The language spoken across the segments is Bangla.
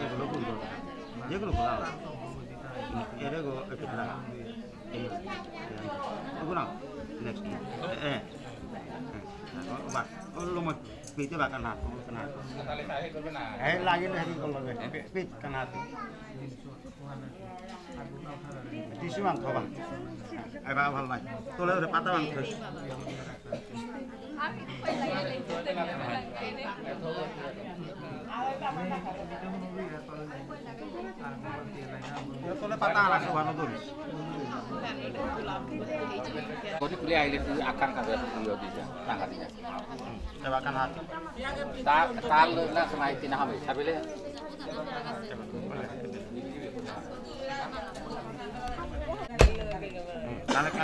এগুলো করবো যেগুলো খোলা এরকম একটু লাগা না নেক্সট হ্যাঁ বাস লম্বা পিতে বাঁকা না হ্যাঁ লাগিলে হেৰি করবে পিত কানা টিসু মান থবা এবার ভাল নাই তোলে ওরে পাতা মান থইস তোলে পাতা আলা সবানো ধরিস Kodi kuliah ini tu akan kada video bisa tangga dia. Coba kan hati. Tal lah senai tina hamil. Sabile.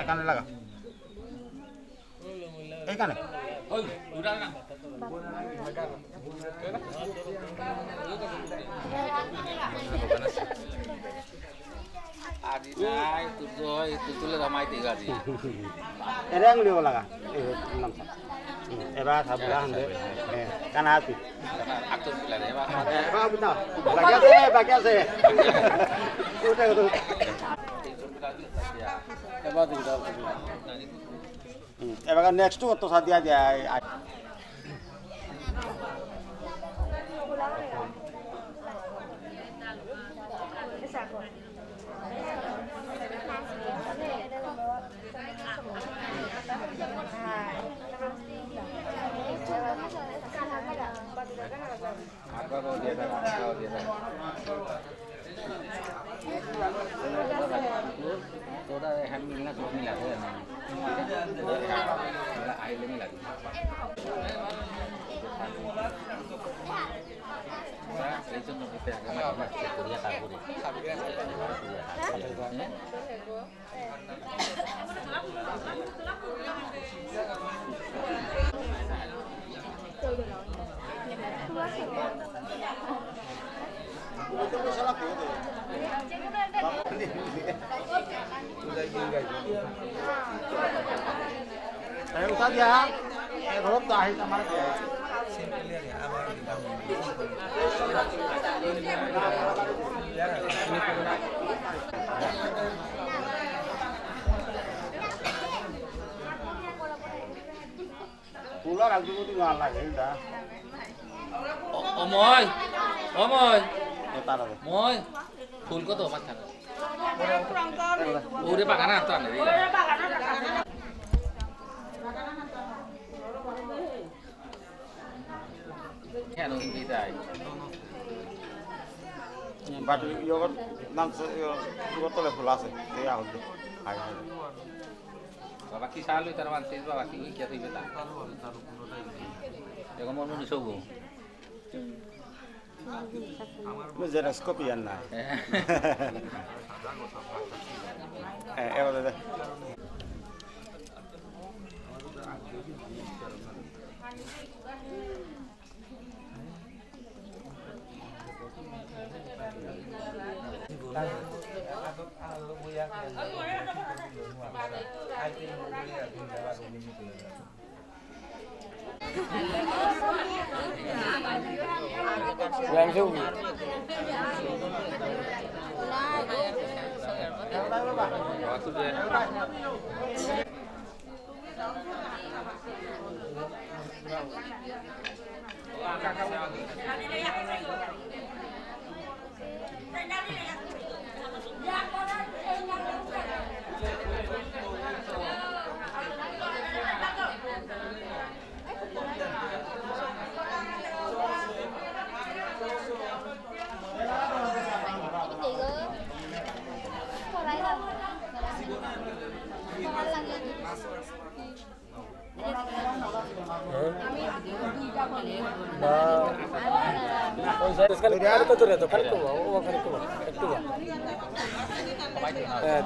Kan laga. Kan. Oh, udah nak. Adi nai tu le ramai tiga di. Erang liu laga. Enam sat. Eba sabulah hande. Kan hati. Aktor pula deh, Pak. Pak benar. Bagian saya. Udah. Eba tu dah. Eba kan next tu tu sadia aja. Toda ham milna tu mila tu na. Mila aile mila. Itu tu kita agak kuliah kabur. Saya usah dia. Kalau tak hari sama dia. Pulang lagi tu tinggal lagi dah. Omoy. Taruh. Moy. Full ko to mat kan. Udah pakai apa nih? Ya nung kita. But you got nang you got to le fulase. Dia hoje. Hai. Bapak kisah lu terwan sih bapak ini kita tiba tak. Ya kamu mau disogo. Xerox copy na. Udah. Langsung. Waktu dia. Sekali kali tu redo, kali tu, oh kali tu, itu ya.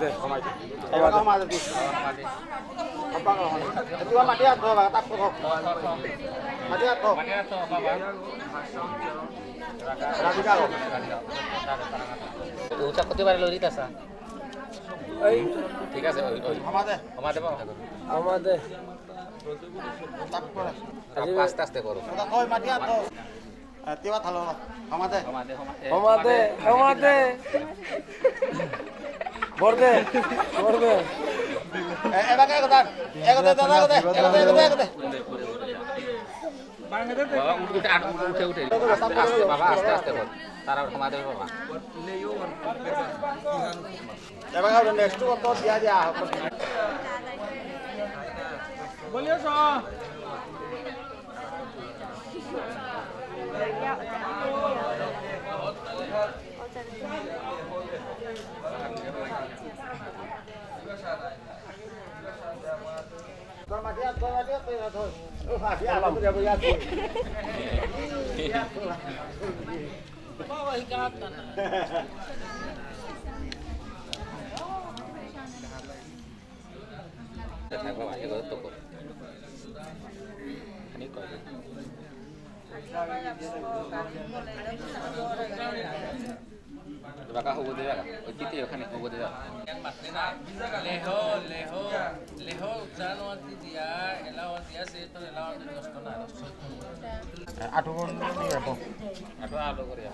Deh, kamai. Kamu ada di. Apa kamu? Itu mati atau tak kok? Mati atau? Rabi kalau. Ucap kau tiba lori tasa. Ay, ঠিক আছে আমাদের আমাদের আমাদের তাপ করে একটু আস্তে আস্তে করো ওটা কই মাটিয়া তো তেবা থালো আমাদের সমাধে আমাদে আমাদে বর্দে বর্দে এবার কথা এগোতে দাদা এগোতে বাবা উঠে উঠে আস্তে আস্তে বাবা আস্তে আস্তে কর তারা সমাধে বাবা এবার নেক্সট কত দিয়া দিয়া বলিও so Matia thôi. Matia làm cái gì vậy? Thằng các bạn nhớ tiếp tục. Ini coi. Coba kau hubungi dia kan? Kita ya kan hubungi dia. Leho, jano anti dia, elaw dia se to elaw anti dos konaros. Aduh ni apa? Aduh alu kori ya.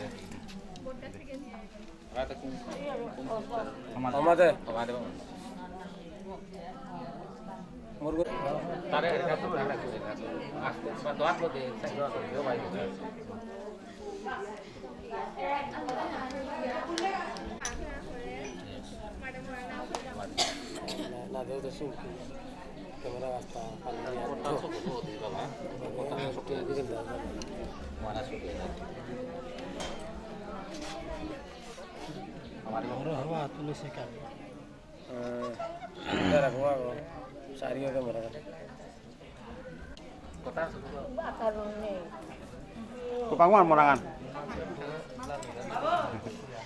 Ada kum. আমাদে Samaade bang. মুরগো Tarik ada tu ada tu. Aste, suatu apa deh? Saya jual tu. Yo baik. না দেও তো শুন ক্যামেরা রাস্তা পাল্লা Kota suku di bawah. Kota suku di mana suku? Hamaरे হওয়া তুলে শেখাবে এটা রাখো আগো সারিও camera kota suku. Kebangun morangan.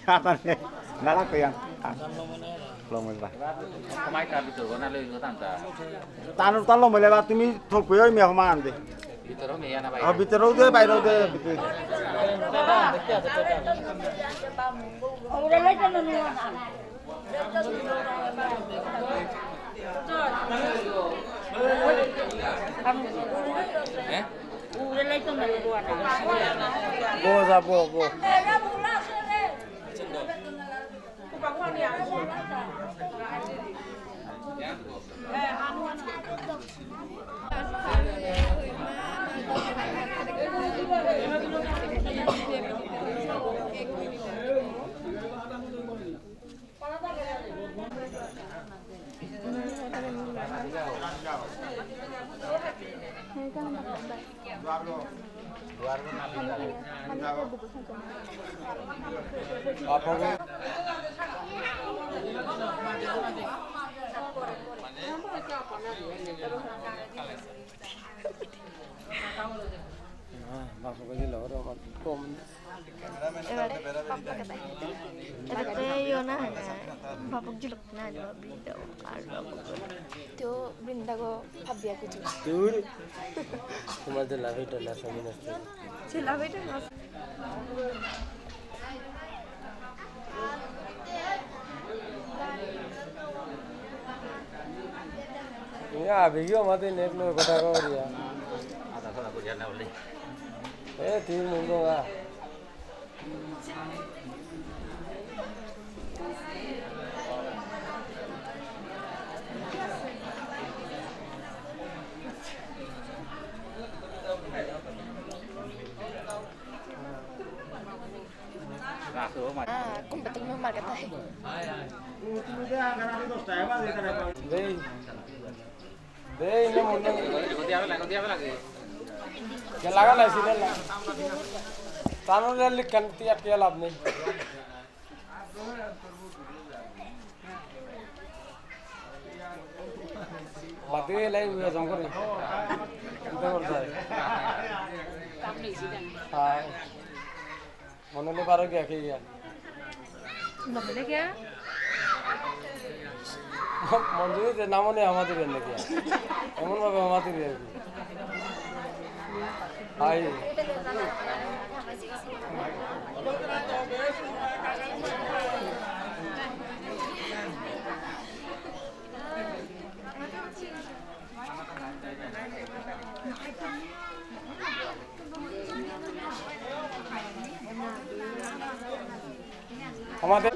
Kata ni, nala ko yan. Belum lah. Kemai kah itu? Kau nak lagi tanta? Tanur talo mo leba tumi thok puyoi mi homan de. Itu roh ni apa? Bitero de bairo de. Eh? বো যা বো বো apa ko masuk aja lah orang kom Ebatte yona babuk juluk na do bido aro to brindago phabya kuchu dur তোমাদের লাভেটা না সামনে আসছে chila beta na ya video মাতে নেট লো কথা করিয়া Ada salah aku jangan boleh. তিন মুন্ডো গা Rasul macam. kung betul mo markata hai দেই দেই না মুন্ডো Nanti apa lagi? কে লাগা নাই সিনে না তানলে লিখান তিয়া কে লাভ নেই মাতে লাই উয়া জম করে এত করতে হ্যাঁ মনে লে পারো কি আকে গিয়া nabele kya মঞ্জুরি না মনে আমাদের নাকি এমন ভাবে আমাদের আর কি হাই আমাদের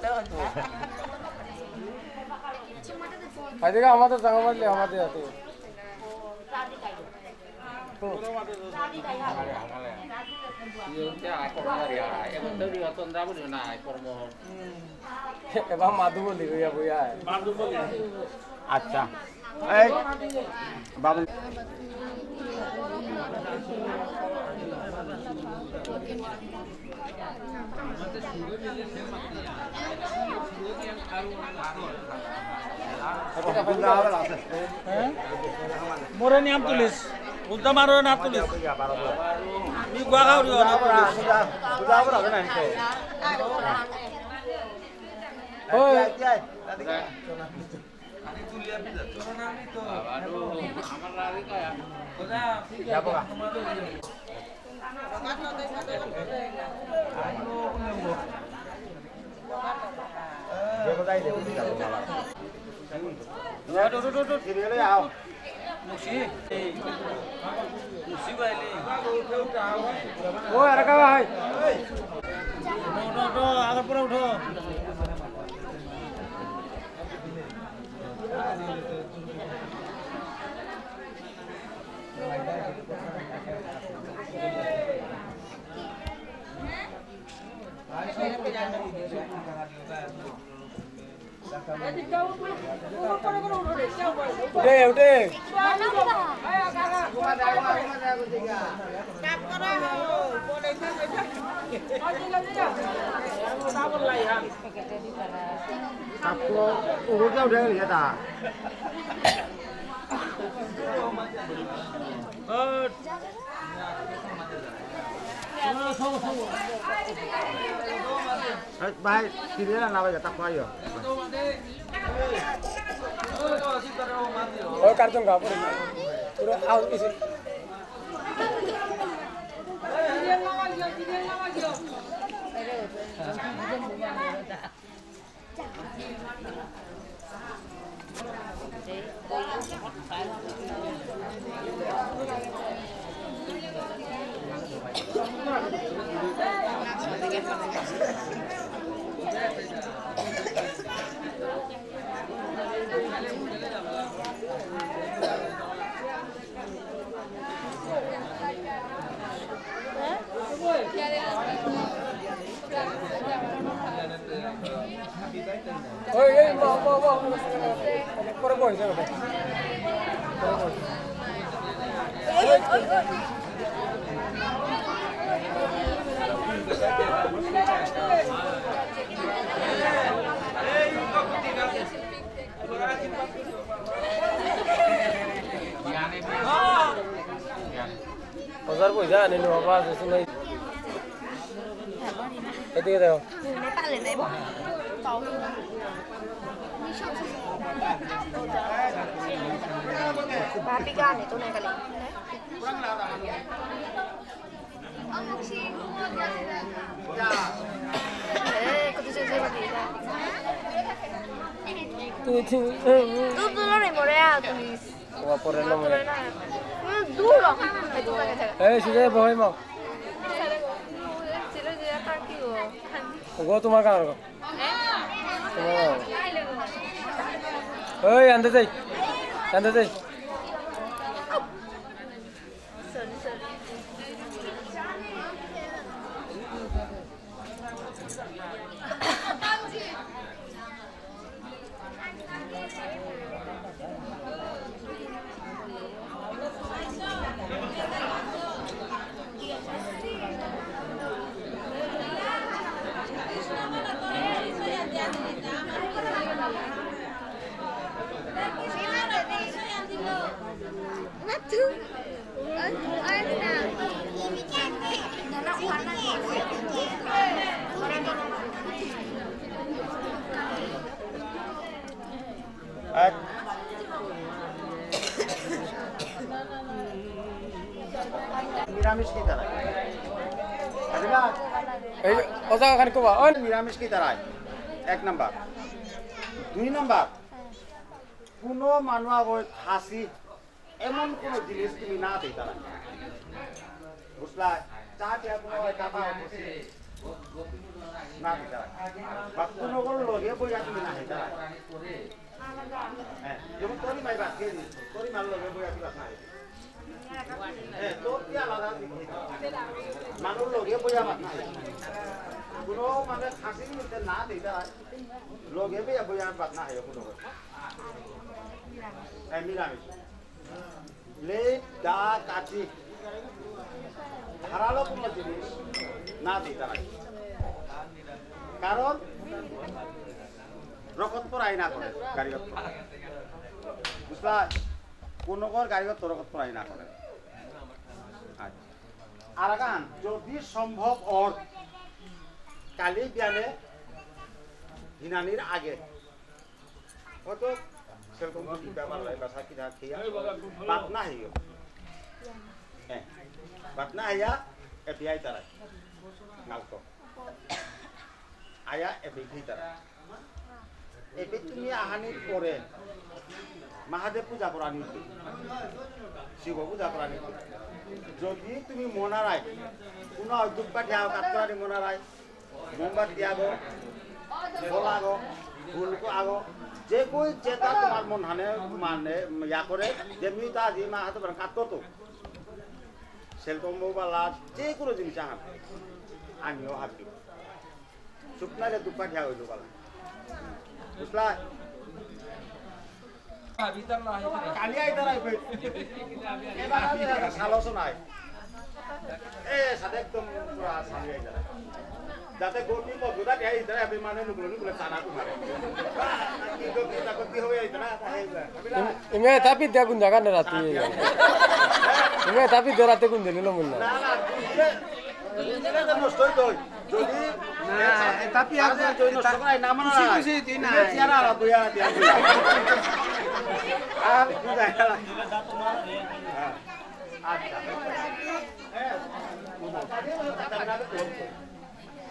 এদিকে আমাদের জায়গা মারলে আমাদের হাতে এবার মাধু বলি বইয়া বইয়া আচ্ছা এই বাবু মোরে নিয়ম তুলিস উল্টা মারো না তুলিস নি গোয়া খাও রে না ও আর কা ভাই আগের পরে উঠো উঠে উঠে आपको वो क्या उठेगा ये था भाई सीरियल ना भाई तक आयो ওই কার্টুন গা পুরো পুরো আউট কিছু ওই এই বাবা পরে বই যাবে হাজার পয়সা আনি নো বাবা শুনাই এদিকে দেখো নেপালে নেব Papi gane to na kali. Kau tu saya bagi. Tu lo ni more ya tulis. Wah, pore lo mo. Duro. Itu kan jaga. সুজে বই মা Sila dia kaki go. গো তোমার কার গো ওই আনতে যাই আনতে যাই Sorry, sorry. निरामिष की तरह এই ওজা খান কোবা ওই निरामिष की तरह एक नंबर 2 नंबर কোনো মানুহ গৈ খাচী এমন কোনো জিনিস তুমি না দিতে পারো বুঝলা চা টিয়া কোনো টাকা হচ্ছে না দিতে পারো বা কোনো কোনো লগে বইয়া তুমি না দিতে পারো যেমন তোরই মাই বাদ খেয়ে দিস তোরই মার লগে বইয়া দিবা না তোর কি আলাদা মানুষ লগে বইয়া মাত না কোনো মানে খাসি মিলতে না দিতে পারো লগে বইয়া বাদ না হয় কোনো নিরামিষ লেপ দা কাঠি ধারালো কোনো জিনিস না দিতে হয় কারণ রকত পরাই না করে গাড়িগত বুঝলা কোন গাড়িগত রকত পরাই না করে আর গান যদি সম্ভব ওর কালি বিয়ানে হিনানির আগে হয়তো সেরকম ব্যাপার হয় বা সাকি না খেয়া বাত না হইও হ্যাঁ বাত না হইয়া এপিআই তারা নালকো আয়া এপিআই তারা এপি তুমি আহানির পরে মহাদেব পূজা করা নিতে শিব পূজা করা নিতে যদি তুমি মনারায় কোনো দুব্বাটি আও কাতরানি মনারায় মোমবাতি আগো ফল আগো ফুলকো আগো যে কই যেটা তোমার মন হানে মানে ইয়া করে যেমনি তা যে মা হাতে কাট করতো সেলকম বালা যে কোনো জিনিস আন আমিও হাত দিব শুকনালে দুপাঠা হইল বালা বুঝলা কালি আই তারাই কই এবার সালস নাই এ সাথে একদম পুরা সালি আই তারা যাতে গোটি মগুদা দেই তারা আপনি মানে নুগুলো চানা কো মারে কি গোটি তা গতি হয়ে আই তারা ইমে তাপি দে কোন জায়গা না রাতি ইমে তাপি দে রাতে কোন দিল মন না না এটা নষ্ট হই দই যদি না তাপি আর যদি নষ্ট করাই না মানা খুশি তুই না চেহারা আলা দুইয়া দিয়া আর বুঝাই আচ্ছা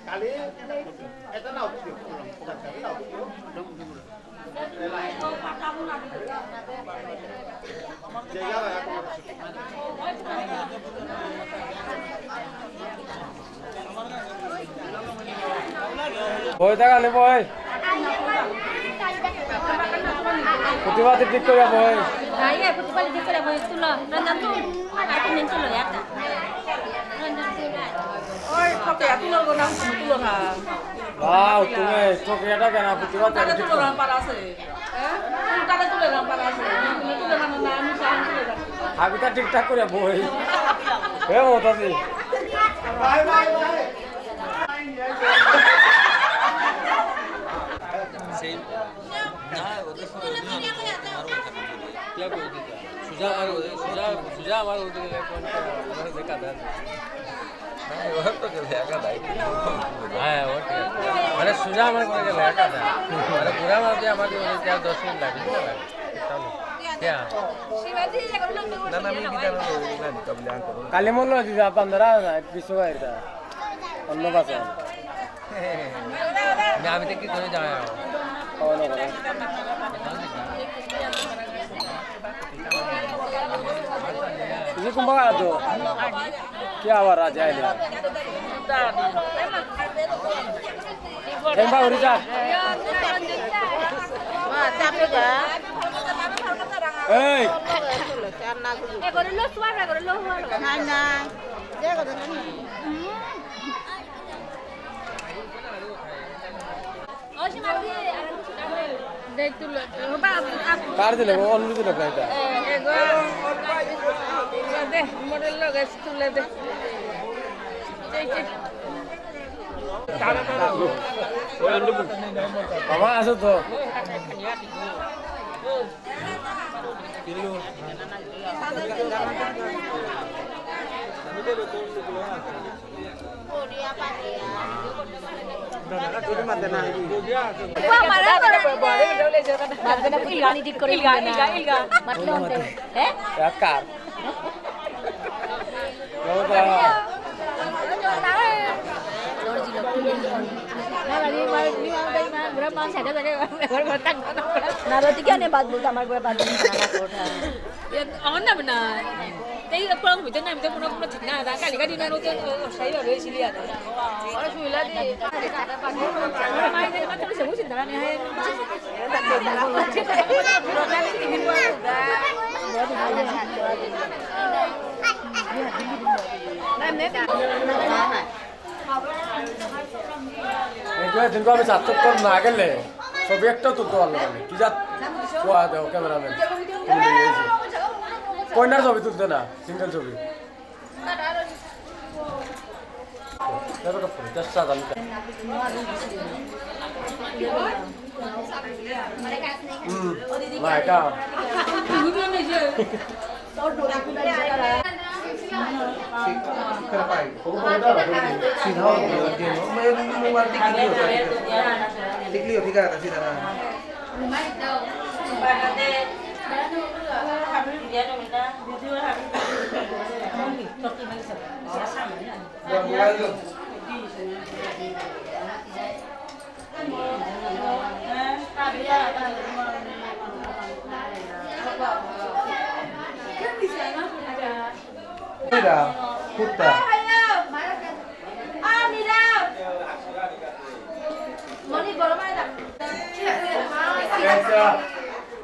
কালি এটা নাও বই থাকা নে বই প্রতিবাদ ঠিক করে বই Iya, putih di kala boy tulo. Randan tu, aku nin tulo ya ta. Randan tulo. Oi, pakai aku lo nang tulo ha. Wow, তুমি ঠকিয়াটা কেন প্রতিবাদ Kada tulo nang parase. Kada tulo nang parase. Tulo nang na আমি সান tulo. হাবিটা ঠিকঠাক করে বই হে মতাজি বাই বাই বাই সেই না ওদের क्या बोल देता सुजा हमारे उधर कौन हमारे देखा था नहीं वो तो क्या देखा था हाँ वो अरे सुजा हमारे को क्या देखा था अरे पूरा मार दिया हमारे उधर क्या 10 मिनट लगे क्या ना ना मैं बिचारा ना कबल्यान करो কালি মন দিদা 15 20 গাইতা অন্য বাসা मैं अभी तक कितने जाया हूँ কওনো করে ini kumbaga do क्या हुआ राजा है Emba urisa Wah, capek ga? Hey Gorilo suara, gorilo suara. Nanya. Dia kata nanya. Oh, si Mati, deh tulo. Coba aku. Car दिले वो अन्नु दिले कायता Ego. Deh, model lo guys tulo deh. Cek. बाबा असो तो Wah, marah Magana ko ilga ni dik ko ilga. Matlong te. Eh? ya car lo da Naroti क्या ने बात बोलता हमारे बात नहीं আমার নাম না এই পুরো ভিতরে নাম তো কোনো ঠিক না কালি কাটি না ওতে সাই ভাবে ছিলি আর ওরা শুইলা দি আমার মাইনের কথা বলছে বুঝিন দাঁড়া নেই এইগুলো দিনকে আমি সার্থক না গেলে ছবি একটাও তুলতে পারলো না কি যা কোয়া দেও ক্যামেরাম্যান কয়নার ছবি তুলতে না সিঙ্গেল ছবি চেষ্টা জানি না এটা কুত্তা মনি বড় মানে দাও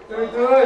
তুই তুই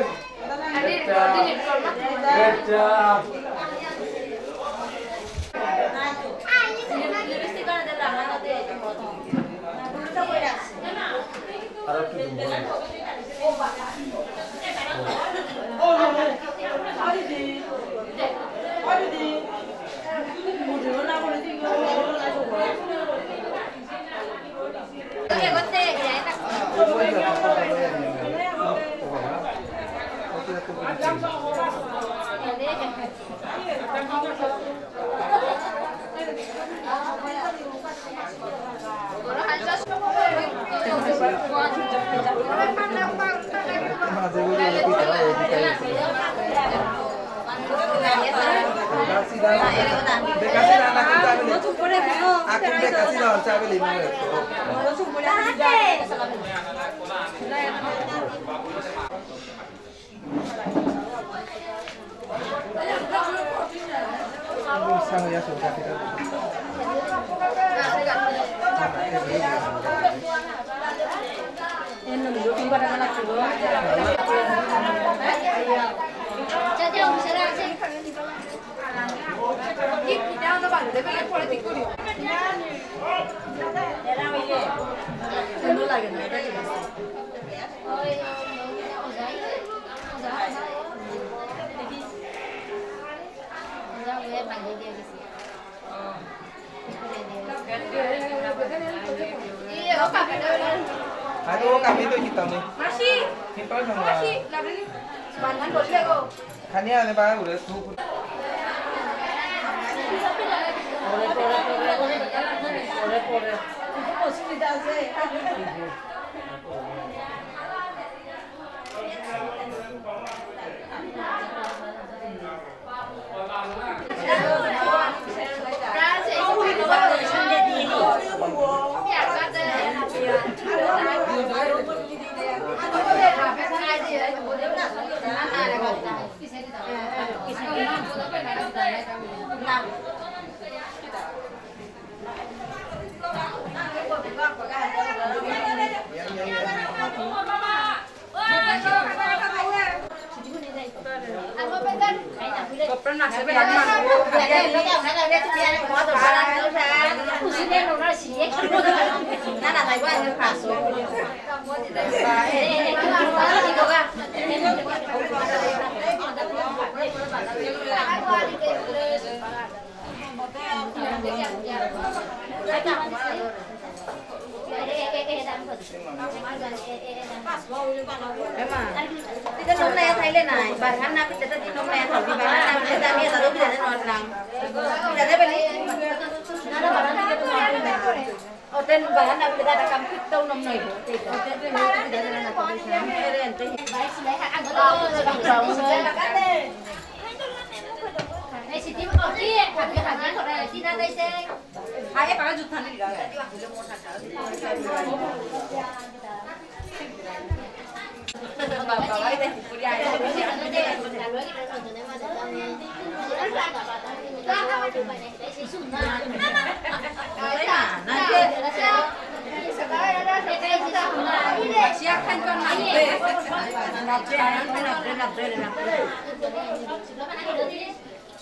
Aduh, kami itu hitam nih. Masih. Hitam semua. Masih. Bandan boleh kok. Kan ya, nih Pak, udah tuh. Tidak nong naya Thailand này, bản thân nam kita tadi nong naya thổi vì bản thân nam kita ni ada lebih dari non nang. Tidak ada beli. Nada bản thân kita tu nong naya. Oten bản thân nam kita ada kampit tau nong naya. Oten tu nong kita ada nong naya. Keren tu. Baik sih, ang betul. Này chỉ tìm ở kia, hàng cái còn này xin ra đây xem. Hai em bảo chụp thằng này đó. Bapak kita kuliah ya. Siapkan kan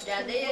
jadi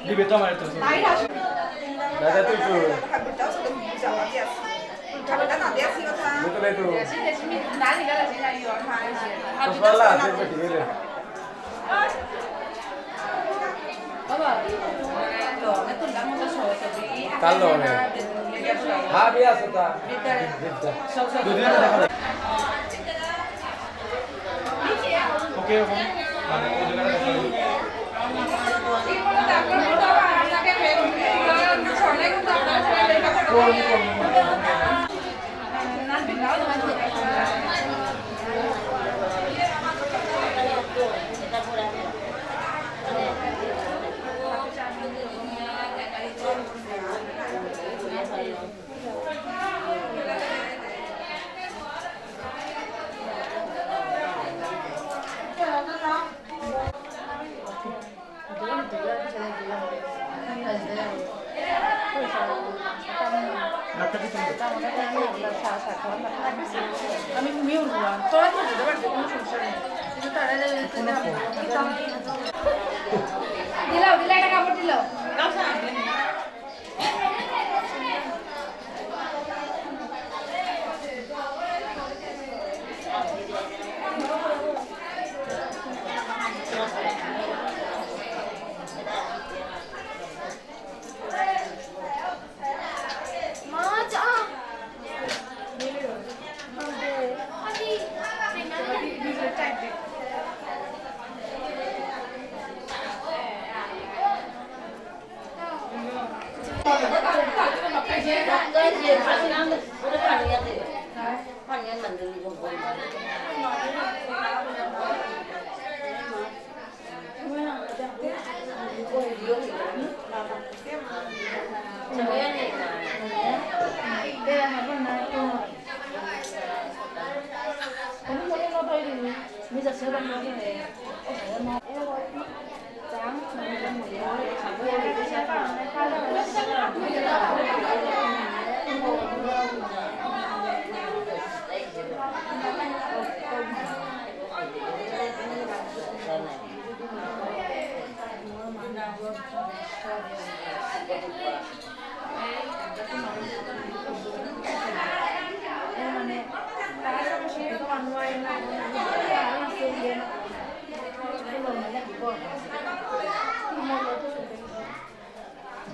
দিবে তো আমার তো দাদা তুই তো বুঝলে তো বলা আছে দিবে কালো হ্যাঁ বিয়া আছে তা দুদিন দেখা ওকে ওকে মানে ওই জায়গাটা আমি ঘুমিয়েও নিলাম তোরা তো যেতে পারবে কোনো সমস্যা নেই কিন্তু তারা দিলাও একটা কাপড় দিলাও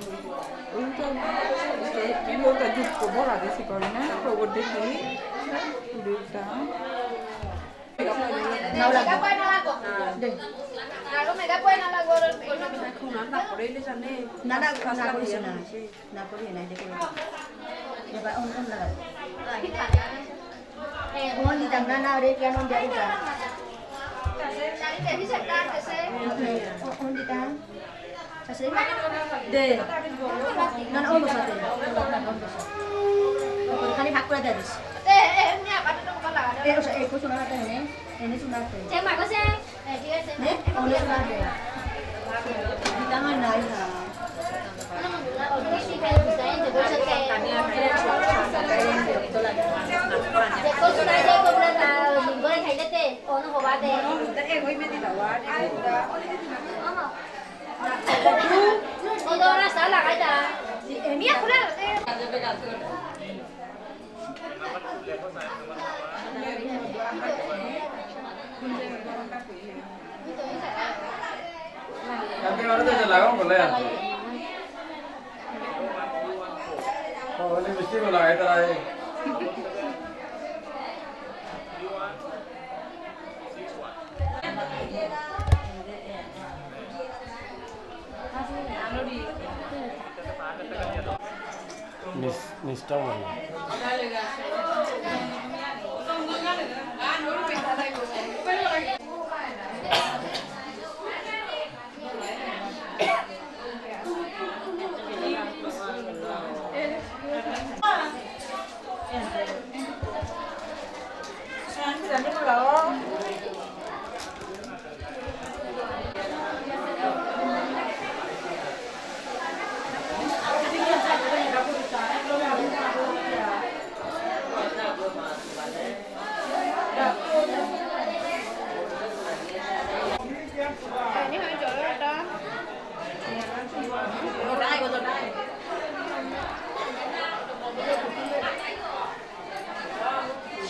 Thank you. Kita jumpa bola di sekolahnya, kalau dekni, udah. Nào là cái quay nó là của đừng. À lúc này cái quay nó là của Không nói là của đây đi sang đây. nó đang còn là của gì nào? Nào có gì này để coi. Để phải ôn là. Ôn đi tầng nào đi cái ôn đi tầng. Ôn đi tầng. Để nó ôn một sao để. Kali hak pula dari. Ini apa tuh kalau ada? Usah ikut cuma ada ini. Ini cuma ada. Cek mak kau sih? Dia sih. Nih, oleh cuma ada. Di tangan naik lah. Ini sih kalau bisa yang jadi sekai. Kau sudah ada kau pernah tahu minggu ni kaya deh. Oh, no hoba deh. Tapi gue mesti tahu ada. Oh, dah orang salah kaya. Dia pula. Nanti orang tu jalan kan boleh. Oh, ini mesti boleh itu lagi. Nista mana?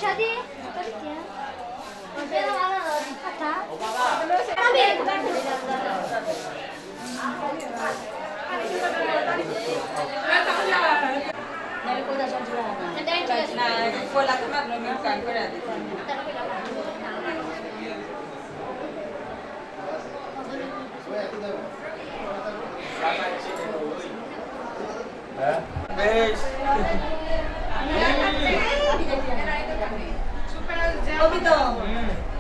शादी कर क्या? फिर हमारा था। Oh gitu.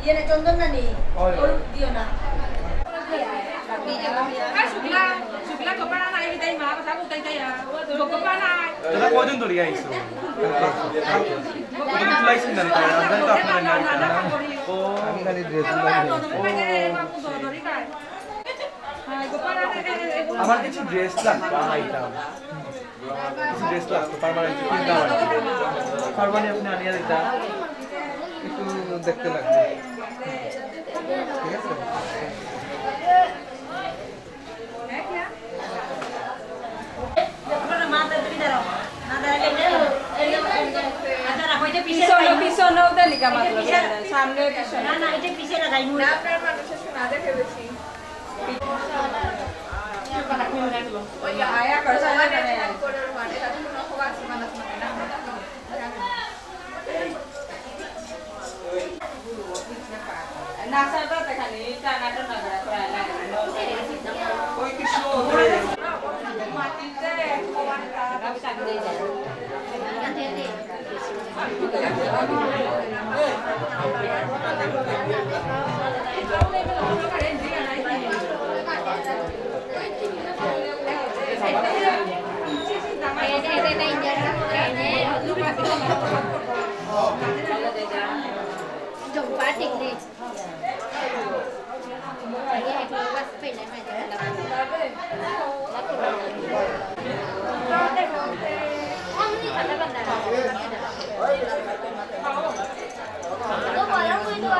Iya na contohnya nih. Oh dia na. Subila ko para na ibigay mo, kasi ako tayo tayo. Ko pa na. Kita kau jun duri aisu. Kau jun tulai sih dari tayo. Anda tu apa nanya? Oh, kami kali dress lagi. আমার কিছু ড্রেস লাগবে আইটাম কিছু ড্রেস লাগবে পার্মানেন্ট কিনতে হবে পার্মানেন্ট আপনি আনিয়ে দিতা একটু দেখতে লাগবে ঠিক আছে পিছনে ওদের লিখা মাত্র সামনে পিছনে না না এটা পিছে লাগাই মুই আপনার মানুষের শোনা দেখে বেশি আয়া করে সামনে নাসাটা দেখানি টানাটা নাগরা করে লাগে ওই কিছু মাটিতে কোয়ানটা রাখতে দেই যায় Dùng quá đỉnh đi. Cái này cũng bắt phải lấy mày để làm. Ông đi phải làm nào? Tôi bảo là tôi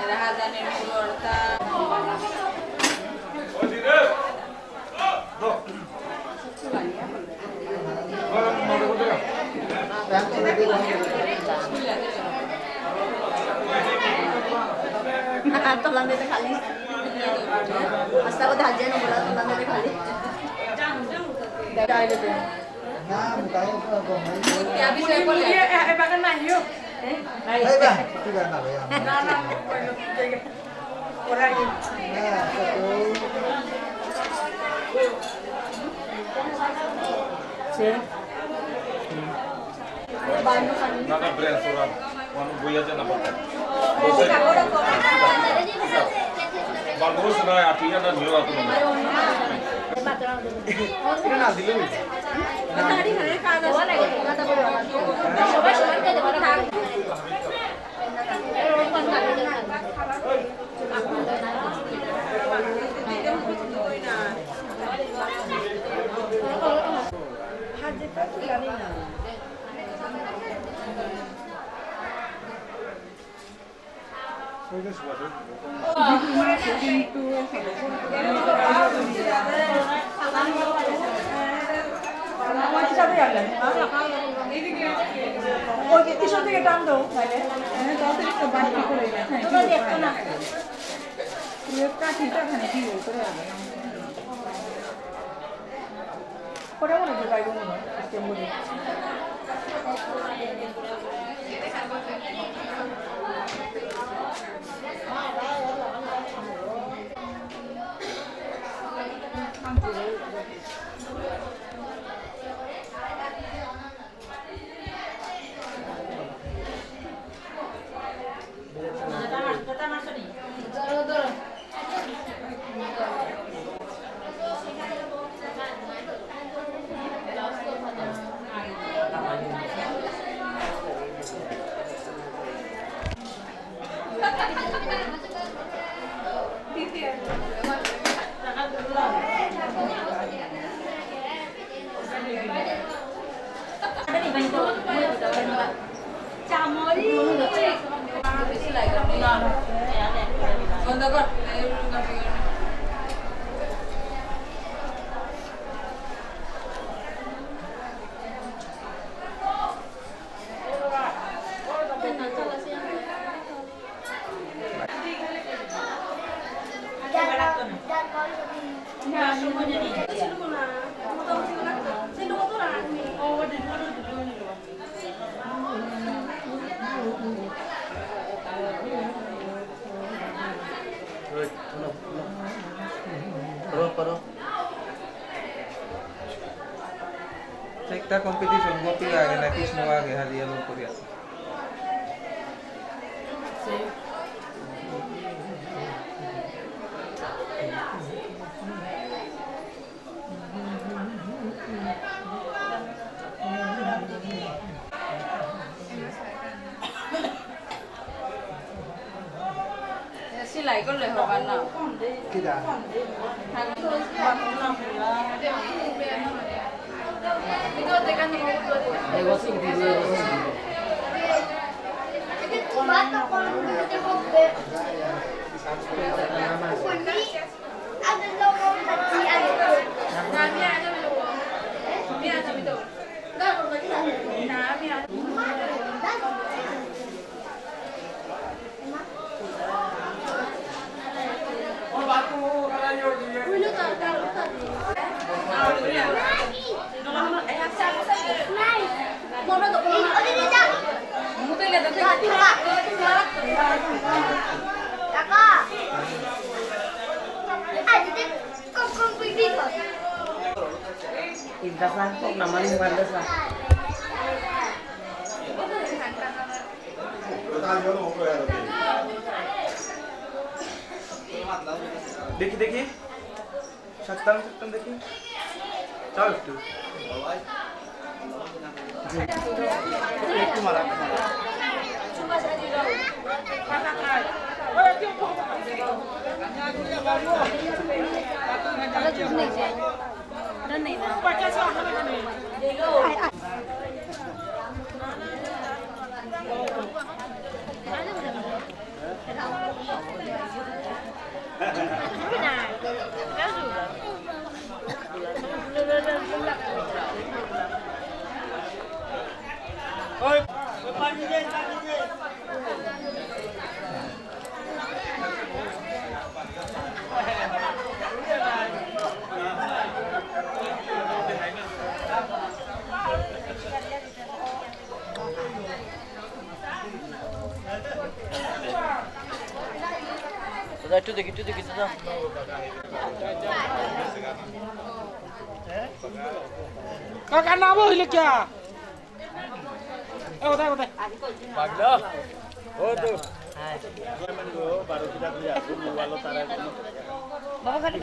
Rahazanin Purwarta. Tolong dito kali. Basta ko dahil dyan, wala tolong dito kali. Dahil dito. Kaya bisa ko lihat. Bakit na yun? Ay ba? Tiga na ba yan? Wala yun. Sir? Nada brainstorm. Wanu buya jana ba. Bagus na apiya na niyo ato na. Ina na dilu. Tadi hari kada wala ko kada ko wala. Sabay sabay kada wala ka. একটা কম্পিটিশন গোপী আগে না কৃষ্ণ আগে হারিয়ে লোক করে আছে Silai ko le hoban na. Kida. দেখি দেখি সত্তান সত্তান দেখি চল একটু একটু মারা মারা একটু দেখি দাদা কাকা নাম হইলে কে এ ওটা পাগলা ও তো বাবা খালি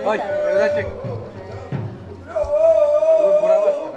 ওই এটা ঠিক বড় অবস্থা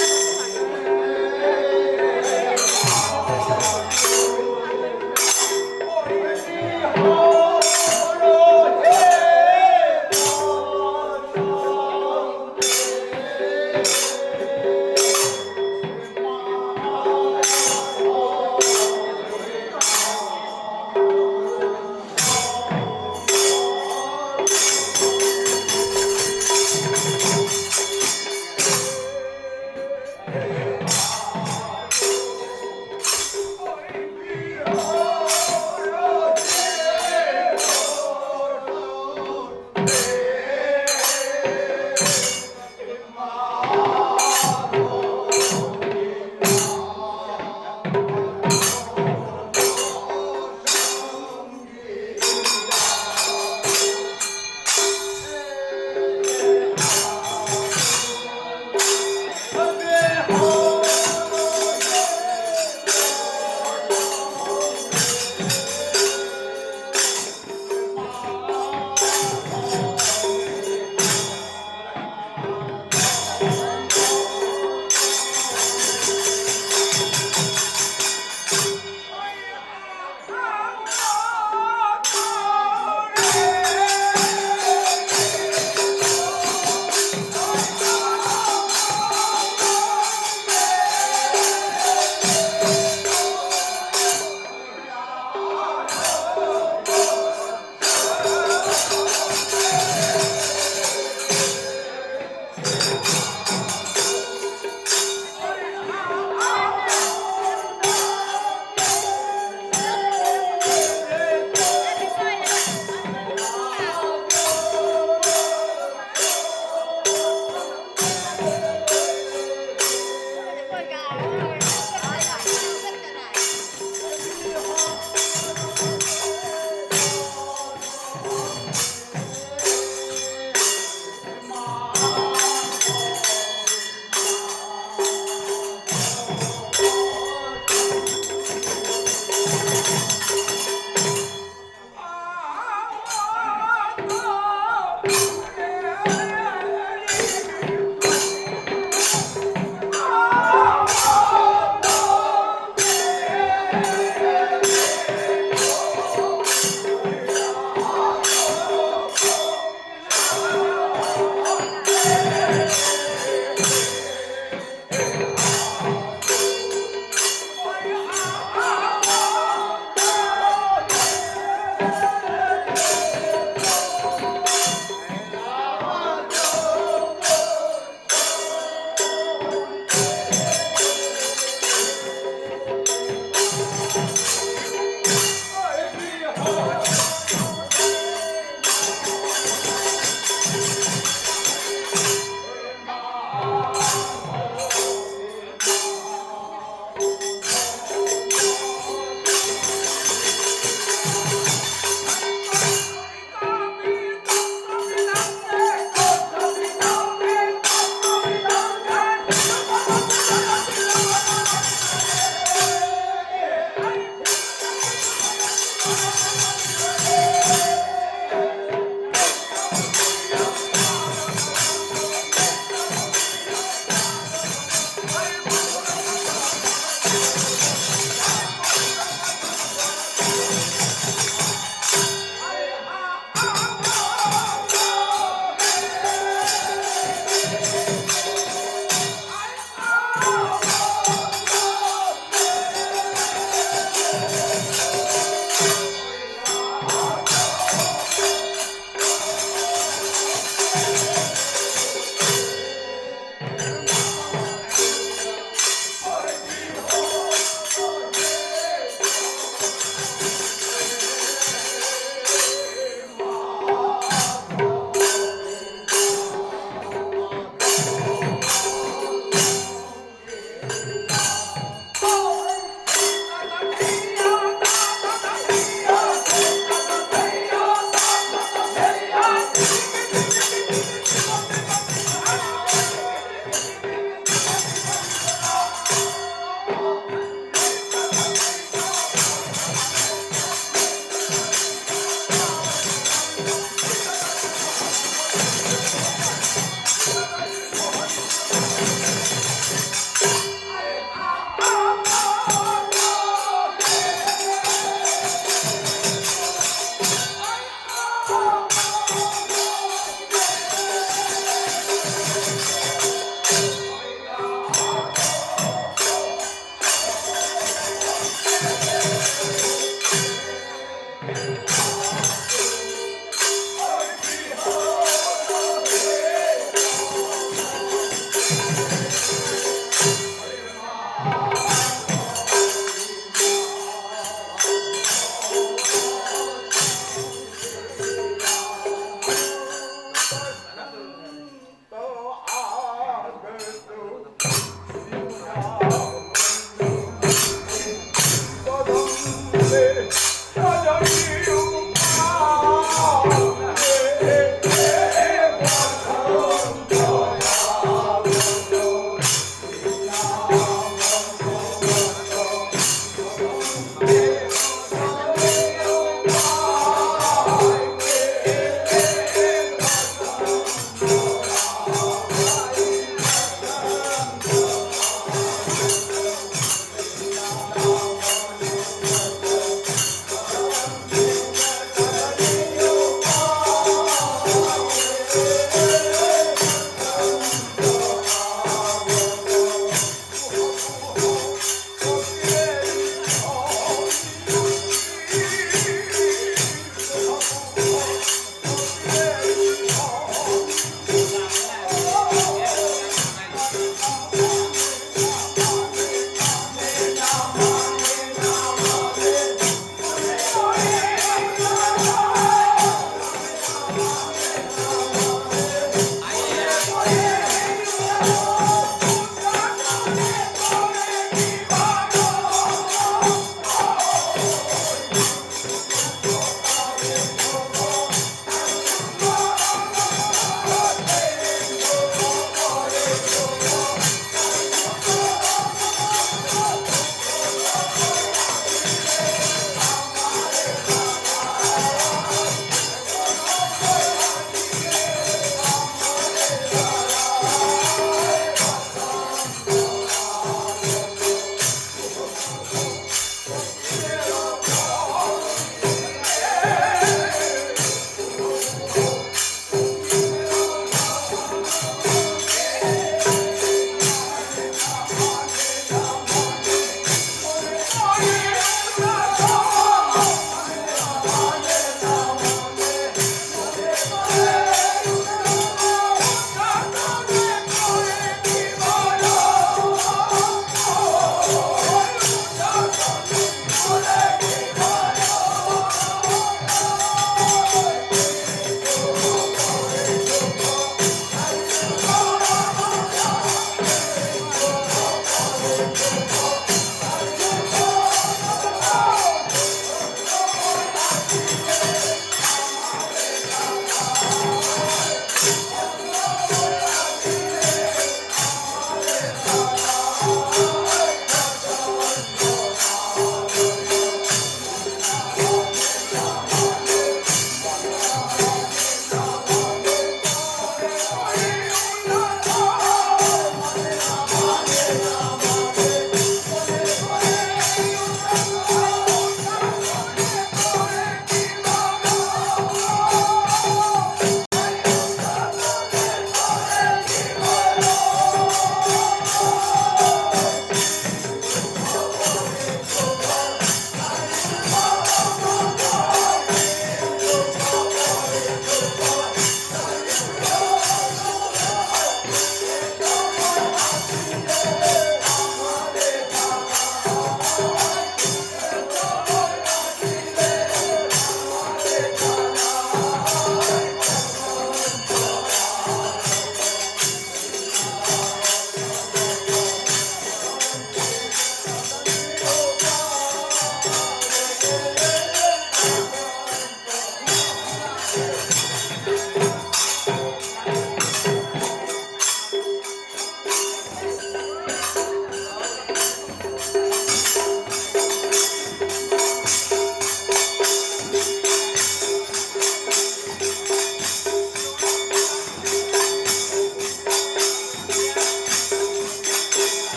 Thank you.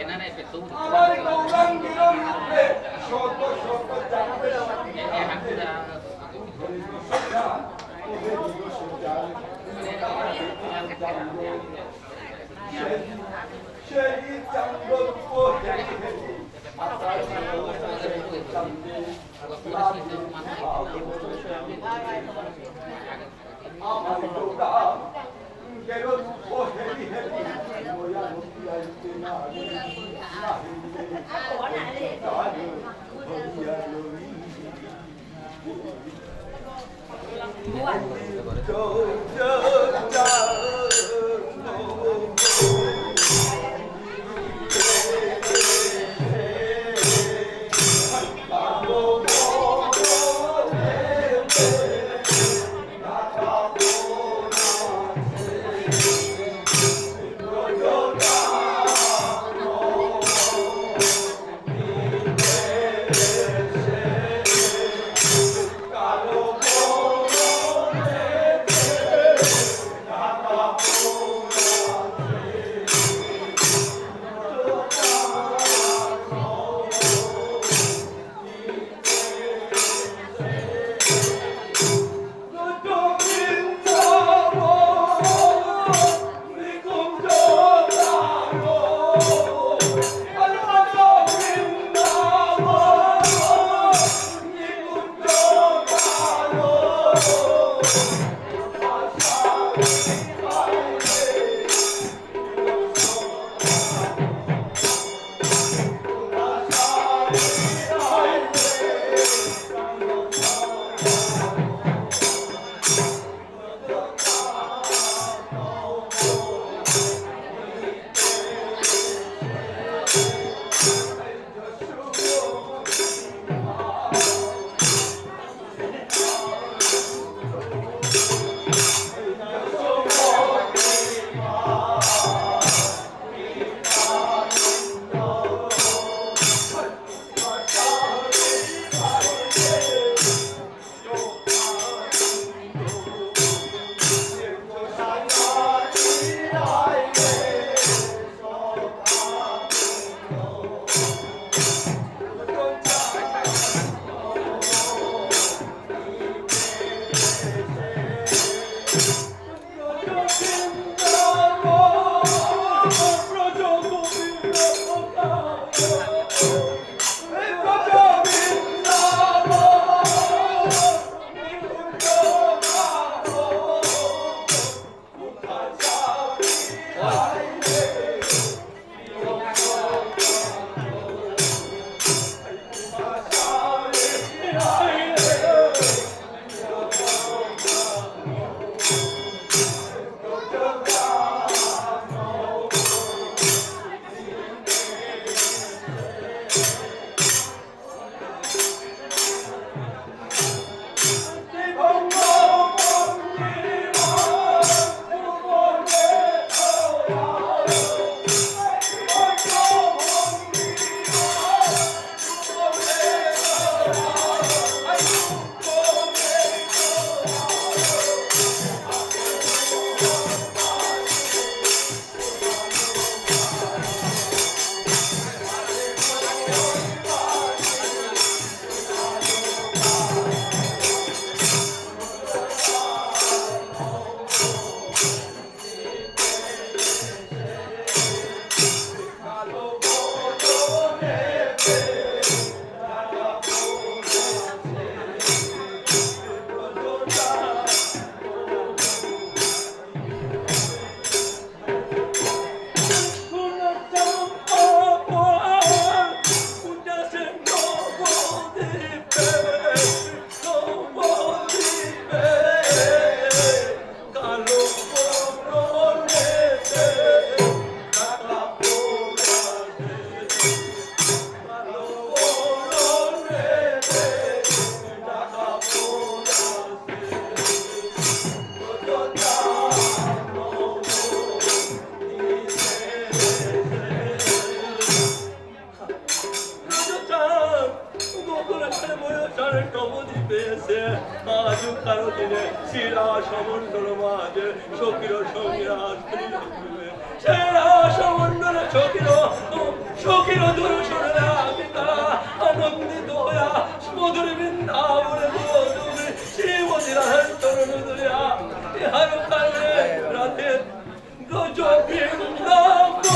এনারে পেতু কারো দিনে শিরা সমন্ডল মাঝে সকির সংগ্রাস সেরা সমন্ডল সকির দূর তারা আনন্দিত হইয়া মধুর বৃন্দাবনে শ্রীমতির তরুণ দয়া ইহার কারণে রাতে ব্রজ বৃন্দাবন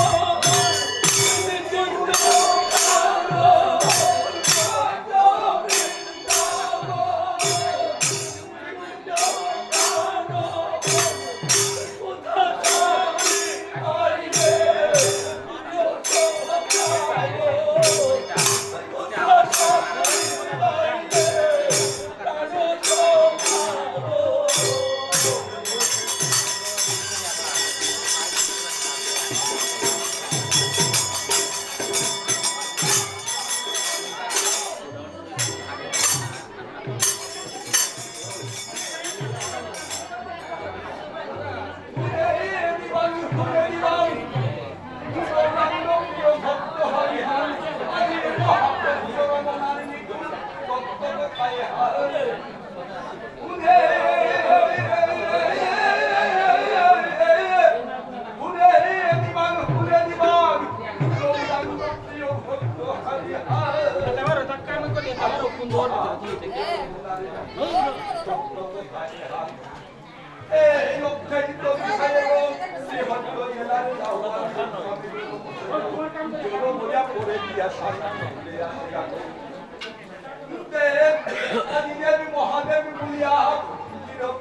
মহাদেব গুলিয়া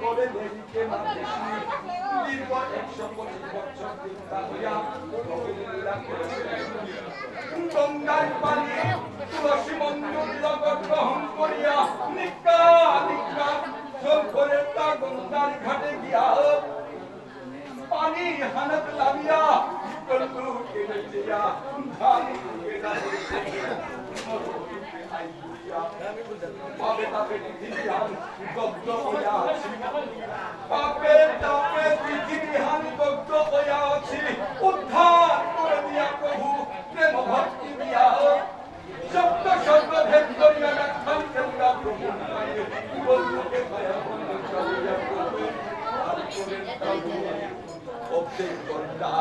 করে দেবীকে দীর্ঘ 125 বছর চিন্তা হইয়া গঙ্গার পানি তুলসী মঞ্জুর জগৎ গ্রহণ করিয়া নিকা নিকা জল করে তা গঙ্গার ঘাটে গিয়া পানি হানত লাভিয়া কলু কেটে দিয়া ধানি কেটে পাপে তাপে পৃথিবীহান দগ্ধ হইয়া আছি পাপে তাপে পৃথিবীহান দগ্ধ হইয়া আছি উদ্ধার করে দিয়া প্রভু প্রেম ভক্তি দিয়া সপ্ত সর্বভেদ করিয়া রাখান কেন্দ্রা প্রভু বন্ধুকে দয়া বন্ধু চলিয়া প্রভু অব্দের কন্যা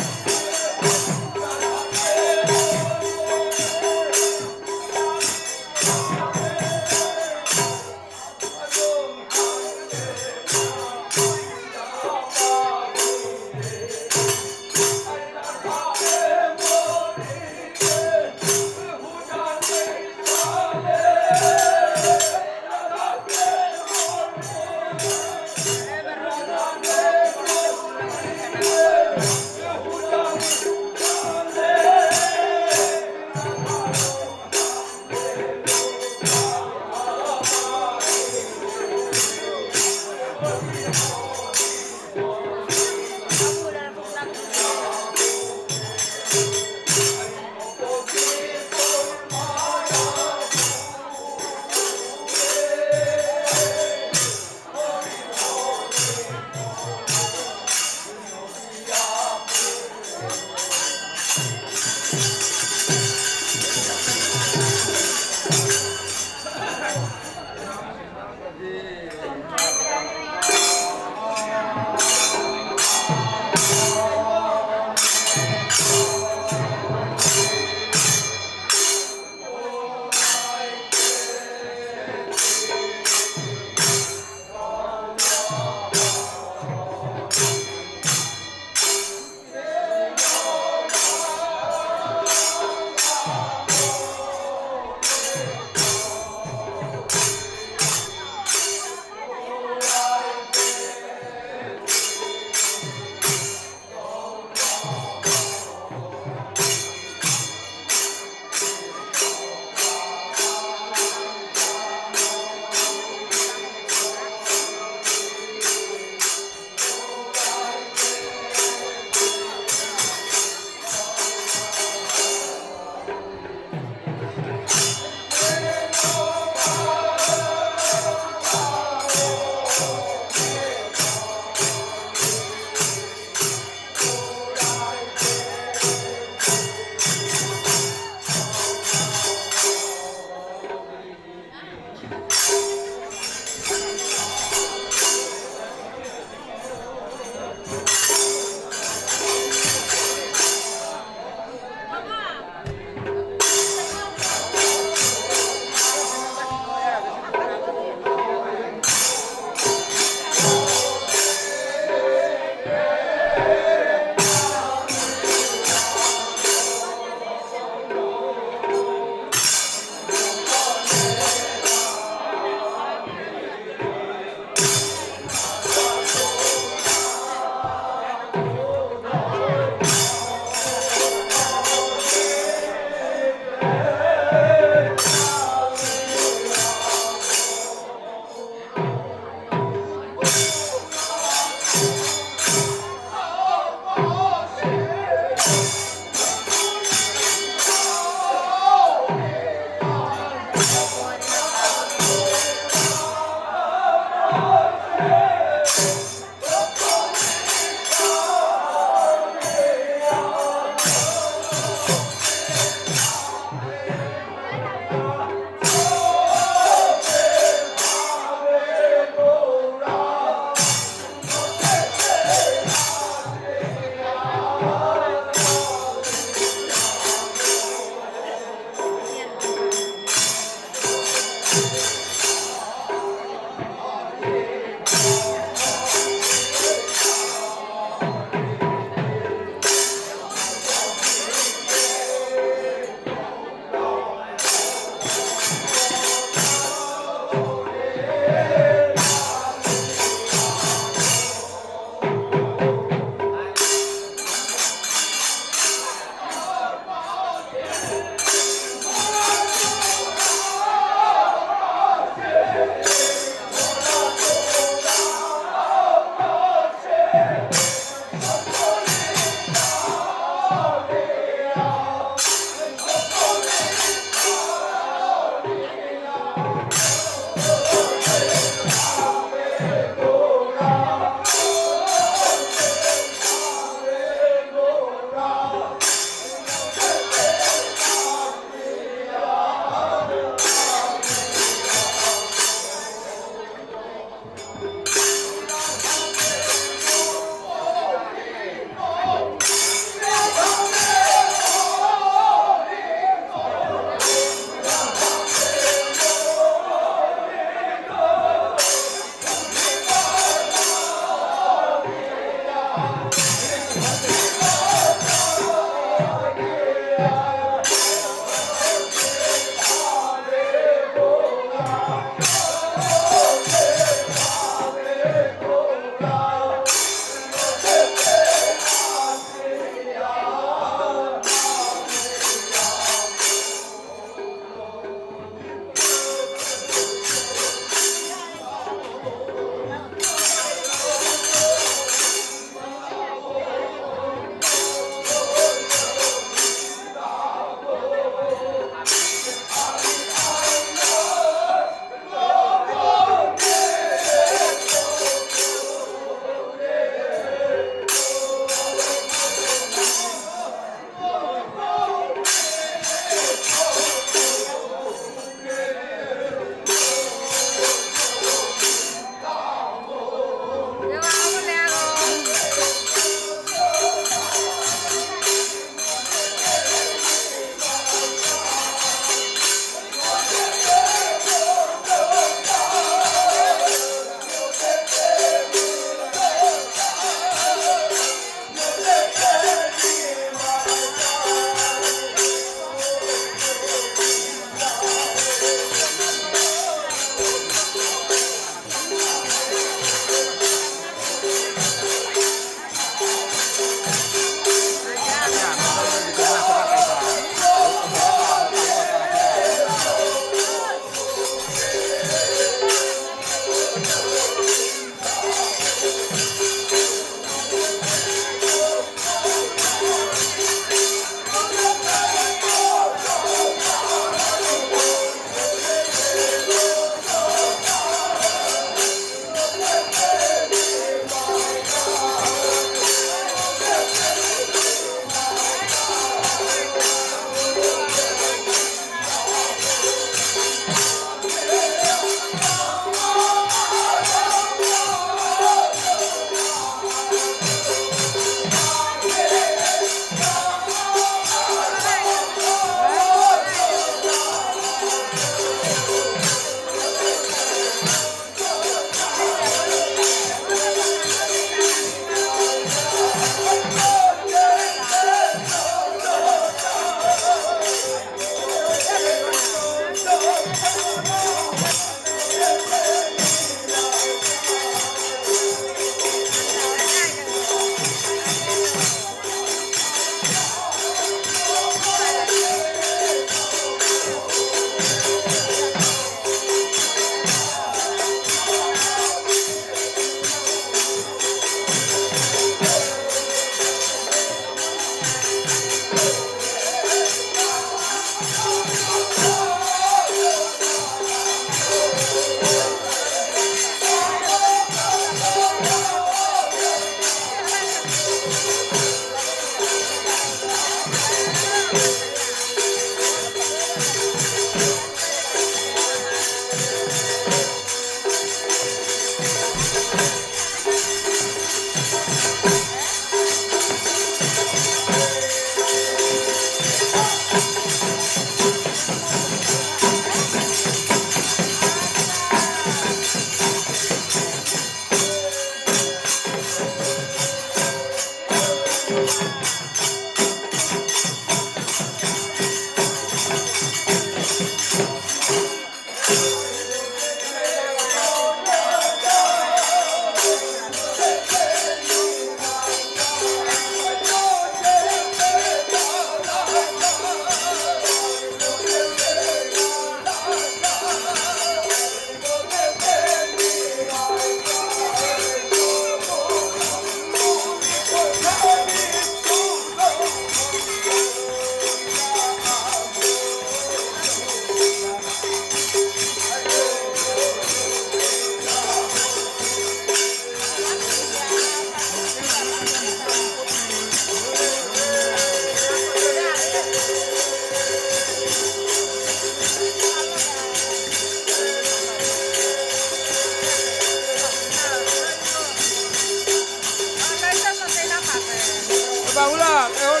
বাবুলা এখন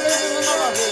আছে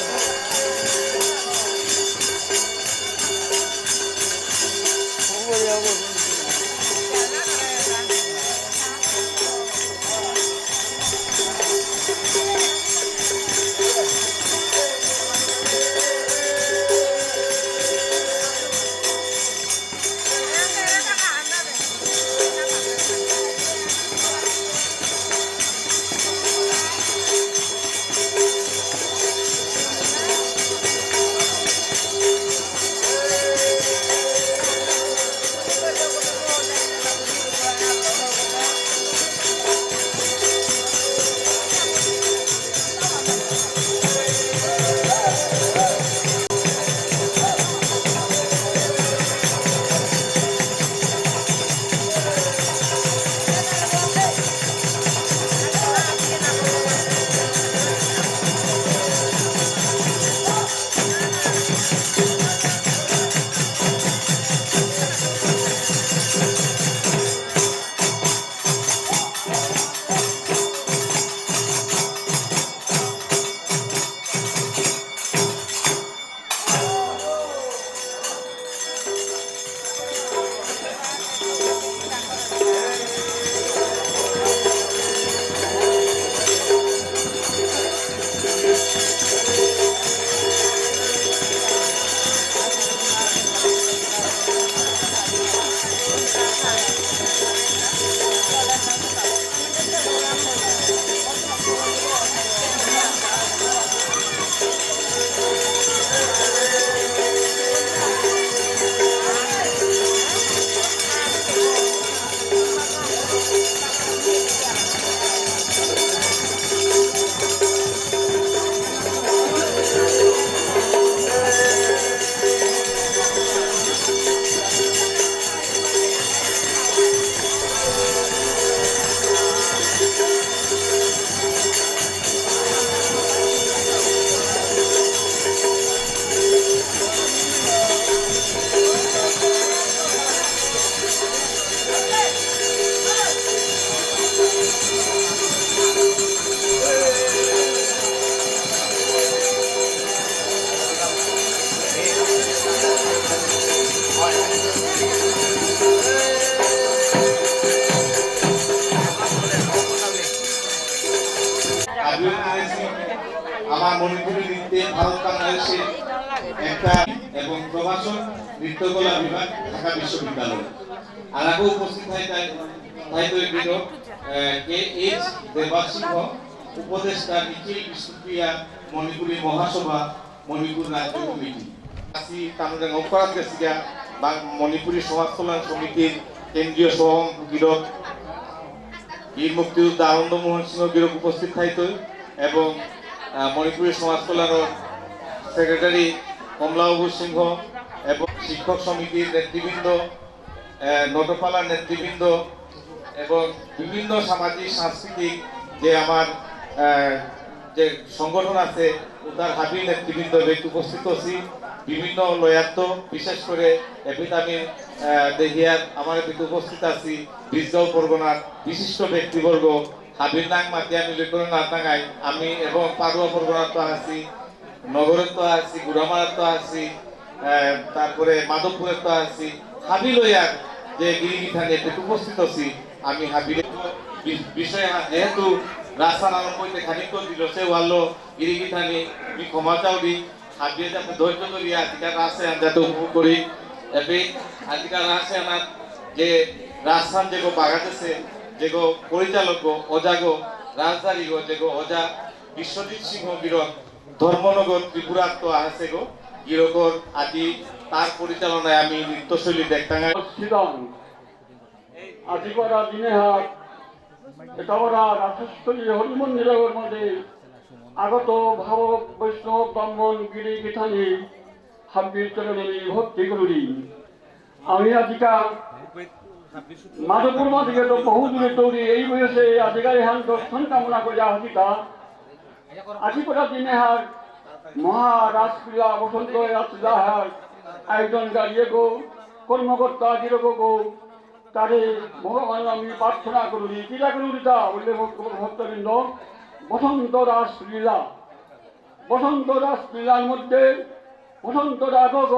আমার মণিপুরি নৃত্যে ভারত বাংলাদেশে একটা এবং প্রভাষণ নৃত্যকলা বিভাগ ঢাকা বিশ্ববিদ্যালয় আর আগে উপস্থিত কে এইচ দেবাসিংহ উপদেষ্টা নিখিল বিষ্ণুপ্রিয়া মণিপুরি মহাসভা মণিপুর রাজ্য কমিটি আসি তানুরে নৌকরাত গেছিয়া বা মণিপুরি সমাজ কল্যাণ সমিতির কেন্দ্রীয় সভাপতি গিরক বীর মুক্তিযোদ্ধা আনন্দমোহন সিংহ গিরক উপস্থিত থাইতো এবং মণিপুরি সমাজ কল্যাণের সেক্রেটারি কমলাবাবু সিংহ এবং শিক্ষক সমিতির নেতৃবৃন্দ নটপালার নেতৃবৃন্দ এবং বিভিন্ন সামাজিক সাংস্কৃতিক যে আমার যে সংগঠন আছে তার হাবি নেতৃবৃন্দ ব্যক্তি উপস্থিত আছি বিভিন্ন লয়াত্ম বিশেষ করে এপিতামির দেহিয়ার আমার ব্যক্তি উপস্থিত আছি বীরগাঁও পরগনার বিশিষ্ট ব্যক্তিবর্গ হাবির নাং মাতিয়া মিলি করে না টাঙাই আমি এবং পাড়ুয়া পরগনার তো আছি নগরের তো আছি গুড়ামারার তো আছি তারপরে মাধবপুরের তো আছি হাবি লয়ার যে গিরিগিঠানে উপস্থিত আছি আমি হাবির বিষয় যেহেতু রাস্তা নাম হইতে খানিক দিল সে ওয়াল্লো গিরিগিঠানি আমি ক্ষমা চাও দি হাবিয়ে যাতে ধৈর্য ধরি আজকাল রাস্তায় যাতে উপভোগ করি এবে আজকাল রাস্তায় আমার যে রাজস্থান যেগো বাগাতেছে যেগো পরিচালক অজাগো রাজধানী গো যেগো অজা বিশ্বজিৎ সিংহ গিরক ধর্মনগর ত্রিপুরা তো আছে গো গিরকর আদি তার পরিচালনায় আমি নৃত্যশৈলী দেখতাঙ্গাই আজিকরা দিনে হাট এটাওরা রাজস্থলী হরিমন্দিরের মধ্যে আগত ভাব বৈষ্ণব ব্রাহ্মণ গিরি গীতানি হাব্বির চরণে ভক্তি করি আমি আজিকাল মাধবপুর থেকে তো বহু দূরে দৌড়ি এই বয়সে আজিকাল এখান দর্শন কামনা করে হাজিকা আজিকরা দিনে হাট মহারাজক্রিয়া বসন্ত রাজক্রিয়া হাট আয়োজন গাড়িয়ে গো কর্মকর্তা গিরক গো তারে ভগবান আমি প্রার্থনা করি কিরা করি তা বললে ভক্তবৃন্দ বসন্ত রাসলীলা। বসন্ত রাসলীলার মধ্যে বসন্ত রাঘব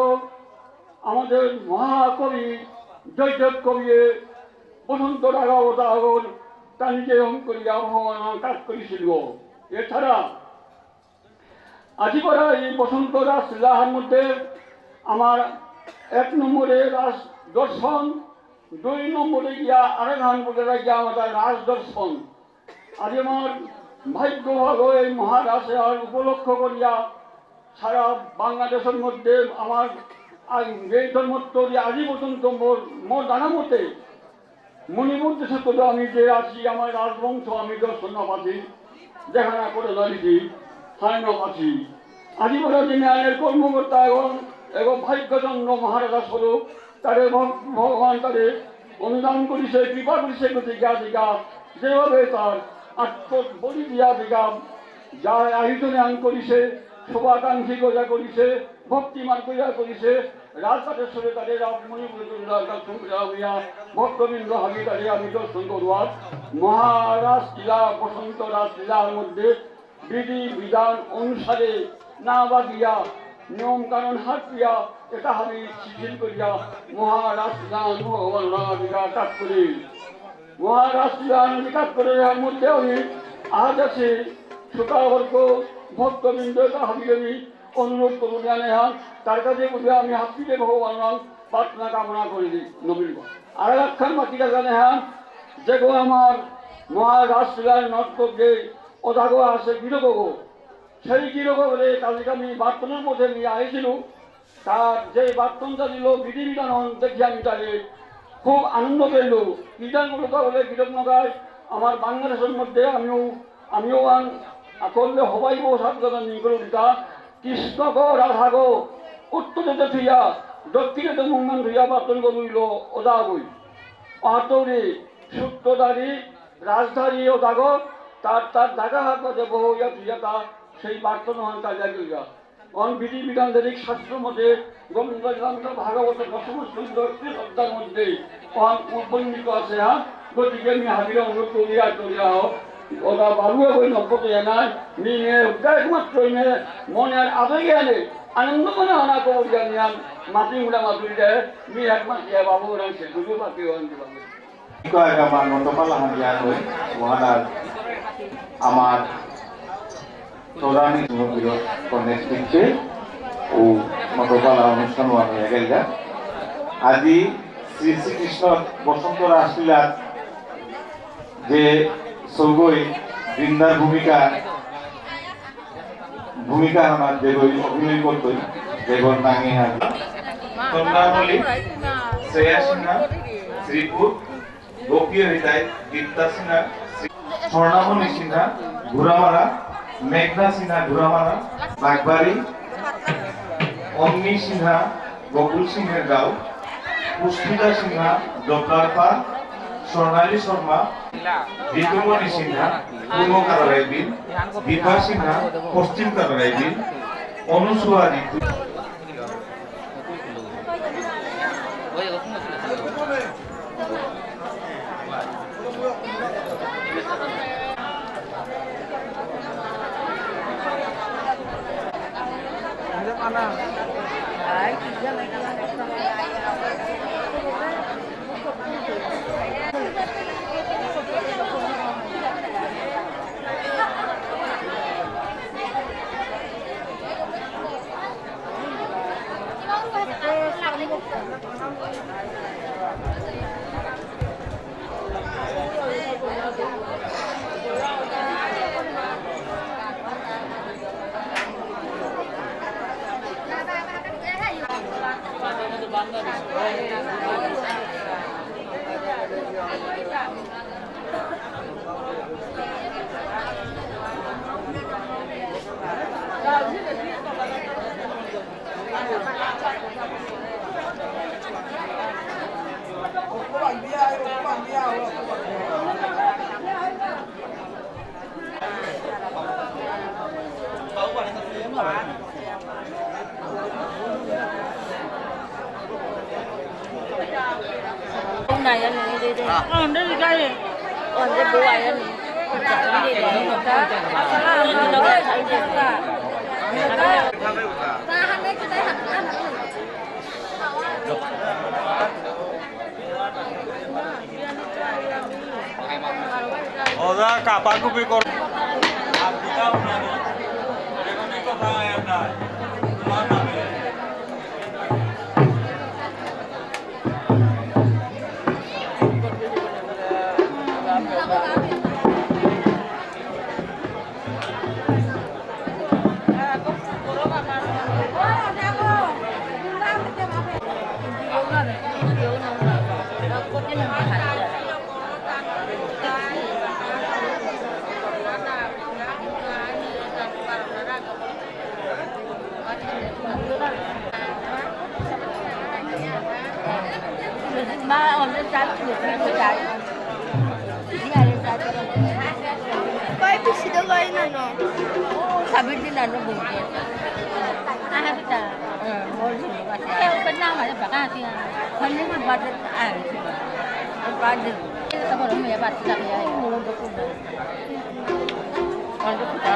আমাদের মহাকবি জয়দেব কবি বসন্ত রাঘব দাগর টানিকে করিয়া ভগবান কাজ করেছিল। এছাড়া আজিপাড়া এই বসন্ত রাসলীলার মধ্যে আমার 1 নম্বরে রাস দর্শন, 2 নম্বরে গিয়া আরাধান বলে গিয়া আমাদের রাজ দর্শন। আজ আমার ভাগ্যভাগ এই মহারাসে আর উপলক্ষ করিয়া সারা বাংলাদেশের মধ্যে আমার এই ধর্মোত্তর আজই পর্যন্ত মোর জানা মতে মণিপুর দেশে তো আমি যে আছি আমার রাজবংশ আমি দর্শন পাচ্ছি দেখা করে দাঁড়িয়েছি হায় পাচ্ছি। আজিপাড়া যিনি আইনের কর্মকর্তা এবং ভাগ্যচন্দ্র মহারাজা স্বরূপ তারে ভগবান তারে অনুদান করেছে, কৃপা করেছে দিঘা যেভাবে তার বলি দিয়া দিঘা যা আয়োজনে আন করেছে, শুভাকাঙ্ক্ষী করিয়া করেছে, ভক্তিমান করিয়া করেছে, রাজকাটেশ্বরে তাদের ভক্তবৃন্দ হাবি তাদের আমি দর্শন করবার মহারাজ লীলা বসন্ত রাস লীলার মধ্যে বিধি বিধান অনুসারে না বাগিয়া নিয়ম কানুন হাতিয়া এটা আমি শিথিল করিয়া মহারাজ লীলান ভগবান কাজ করি। মহারাজ লীলান কাজ করে এর মধ্যে আমি আজ আছে সুতাবর্গ ভক্তবৃন্দ হাবি আমি অনুরোধ করুন জানে হান তার কাছে বলে আমি হাতিতে ভগবান প্রার্থনা কামনা করে দিই নবীন। আর একখান বাকিটা জানে হান যেগো আমার মহারাজ লীলার নর্তকে ওদাগো আছে গিরগো সেই গিরগরে তাদেরকে আমি বার্তনের মধ্যে নিয়ে আইছিল। তার যে বার্তনটা দিল বিধি বিধান দেখি আমি তাকে খুব আনন্দ পেল। বিধানগুলো বলে গিরকনগায় আমার বাংলাদেশের মধ্যে আমিও করলে হবাই গো সাবধান নিগরিতা কৃষ্ণ গো রাধা গো উত্তরে থুইয়া দক্ষিণে তো মুম্মান ধুইয়া বার্তন করইল ওদা বই আতরে সূত্রধারী রাজধারী ওদাগ তার জায়গা হাত বাজে বহুয়া ধুইয়া তা সেই বার্তন হন কাজা গিয়া অন বিধি বিধানধারিক শাস্ত্র মধ্যে গোবিন্দ ভাগবত দশম শ্রদ্ধার মধ্যে বর্ণিত আছে। হ্যাঁ গতিকে আমি হাবিরা অনুরোধ করিয়া হোক ওরা বাবুয়া বই নব্বতে নাই নিয়ে একমাত্র মনে আর আবেগে আনে আনন্দ মনে আনা করিয়া নিয়াম মাটি মুড়া মাতুরি দেয় মি একমাত্র বাবু রাখছে দুটো বাকি আমার মতপালাহান জ্ঞান হই মহানার আমার প্রধানী নেতৃত্বে ও মতপালা অনুষ্ঠান হয়ে গেল। আজি শ্রী শ্রীকৃষ্ণ বসন্ত রাসলীলার যে সৌগই বৃন্দার ভূমিকা আমার যেগই অভিনয় করতই যেগর নাঙে হাজি তন্নামলি শ্রেয়া সিনহা শ্রীপুর গোপী হৃদয় দীপ্তা সিনহা স্বর্ণামণি সিনহা ঘুরামারা মেঘনা সিনহা ঘুরামারা বাগবাড়ি অন্নি সিনহা গোকুল সিংহের গাঁও পুষ্পিতা সিনহা জবলারপা স্বর্ণালী শর্মা ঋতুমণি সিনহা পূর্ব কারারাই বিল দীপা সিনহা পশ্চিম কারারাই বিল অনুসুয়া ঋতু này anh này đi đi. Đây cái. Còn cái bố ai anh. ওরা কাপাকুপি কর আপনিও নানি এখানে কথা আয় না তোমার নামে Koi pisido koi na no. Sabi din na no bungki. Ah kita. Mau sih. Eh pernah mana pakai sih. Kalau ni badet ah. Badet. Kita baru punya badet lagi ya. Mulut dokun. Kalau kita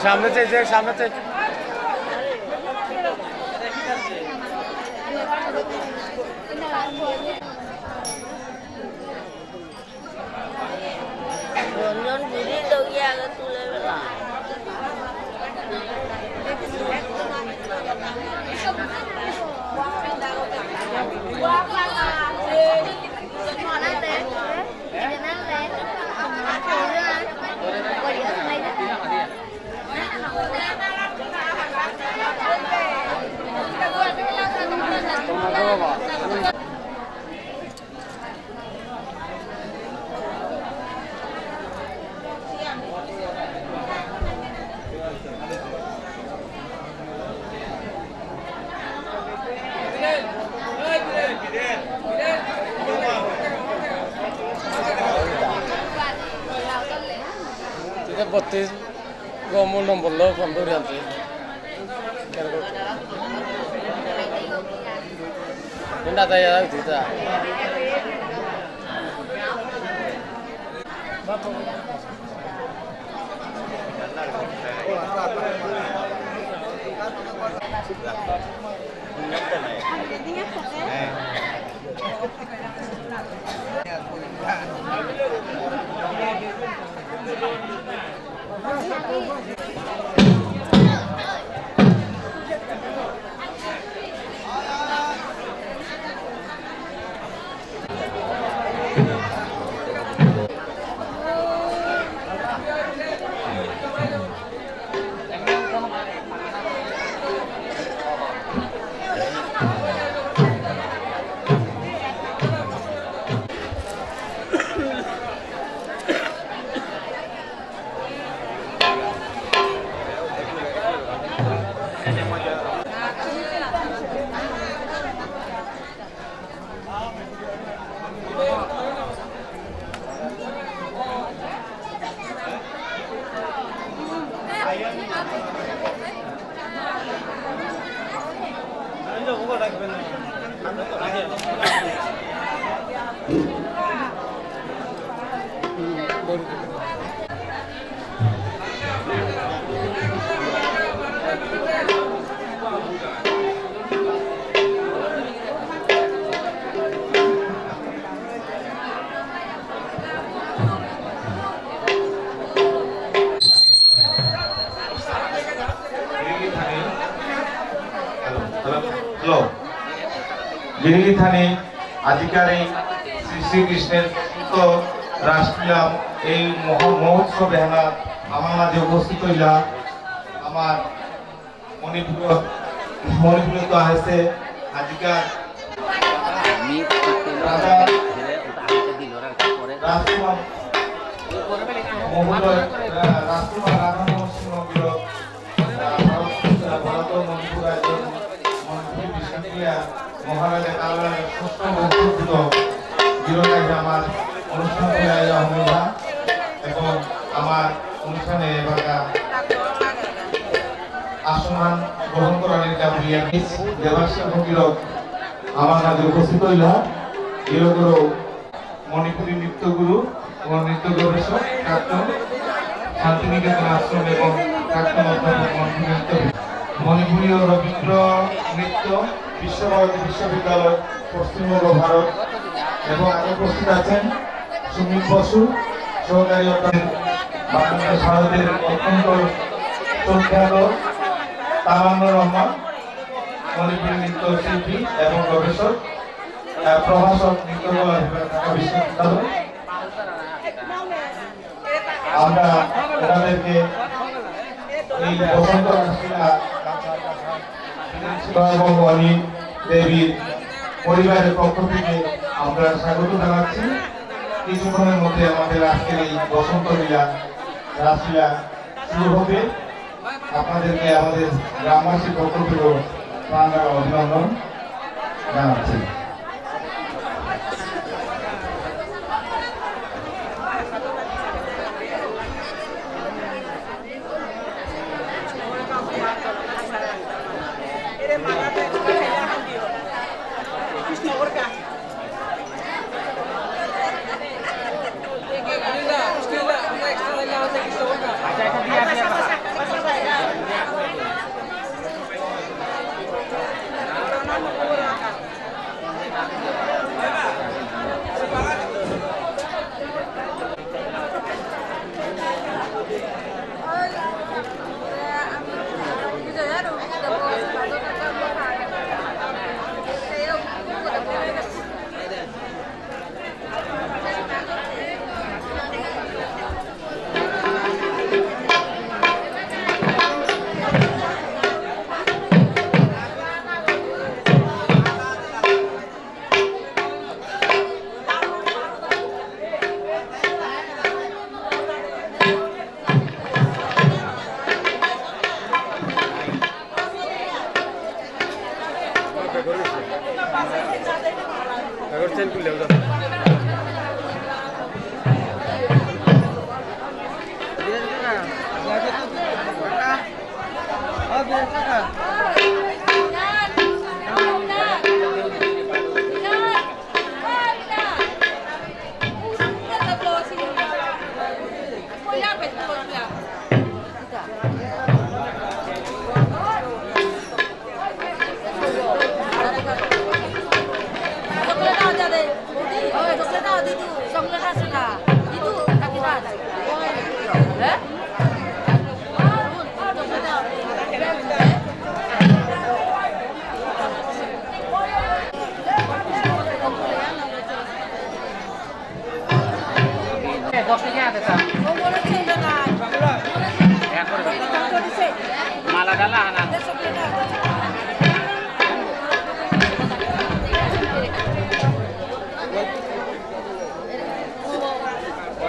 সামনে চাইছে সামনে চাই রঞ্জন বুড়ি দৌড়িয়ে আগে তুলে বেলা Kita 32 gomul nomor lo pandur yanti. Ini ada ya kita. গিরিগিথানি আজিকার এই শ্রী শ্রীকৃষ্ণের তো রাষ্ট্রীয় এই মহোৎসবে হেনা আমার মাঝে উপস্থিত হইলা আমার মণিপুর তো আছে আজিকার রাজা রাজকুমার রাজকুমার রাধা সিংহ ভারত মণিপুর রাজ্য মণিপুরী বিশ্বক্রিয়া মহারাজা কালার ষষ্ঠ বংশোদ্ভূত বিরোধী আমার অনুষ্ঠান হমিয়া এবং আমার অনুষ্ঠানে এবার আসমান গ্রহণ করার দেবাশিস ফকির আমার মাঝে উপস্থিত হইলা এরগুলো মণিপুরী নৃত্যগুরু এবং নৃত্য গবেষক প্রাক্তন শান্তিনিকেতন আশ্রম এবং প্রাক্তন অধ্যাপক মণিপুরী ও রবীন্দ্র নৃত্য বিশ্বভারতী বিশ্ববিদ্যালয় পশ্চিমবঙ্গ ভারত এবং আরো উপস্থিত আছেন সুমিত বসু সহকারী অধ্যাপক বাংলাদেশ ভারতের অত্যন্ত প্রখ্যাত তামান্নুর রহমান মণিপুরী নৃত্য শিল্পী এবং গবেষক প্রভাষক নৃত্যকলা বিভাগ ঢাকা বিশ্ববিদ্যালয় আমরা ওনাদেরকে এই বসন্ত এবং অনি দেবীর পরিবারের পক্ষ থেকে আমরা স্বাগত জানাচ্ছি। কিছুক্ষণের মধ্যে আমাদের আজকের এই বসন্ত লীলা রাসলীলা শুরু হবে। আপনাদেরকে আমাদের গ্রামবাসীর পক্ষ থেকেও প্রাণঢালা অভিনন্দন জানাচ্ছি।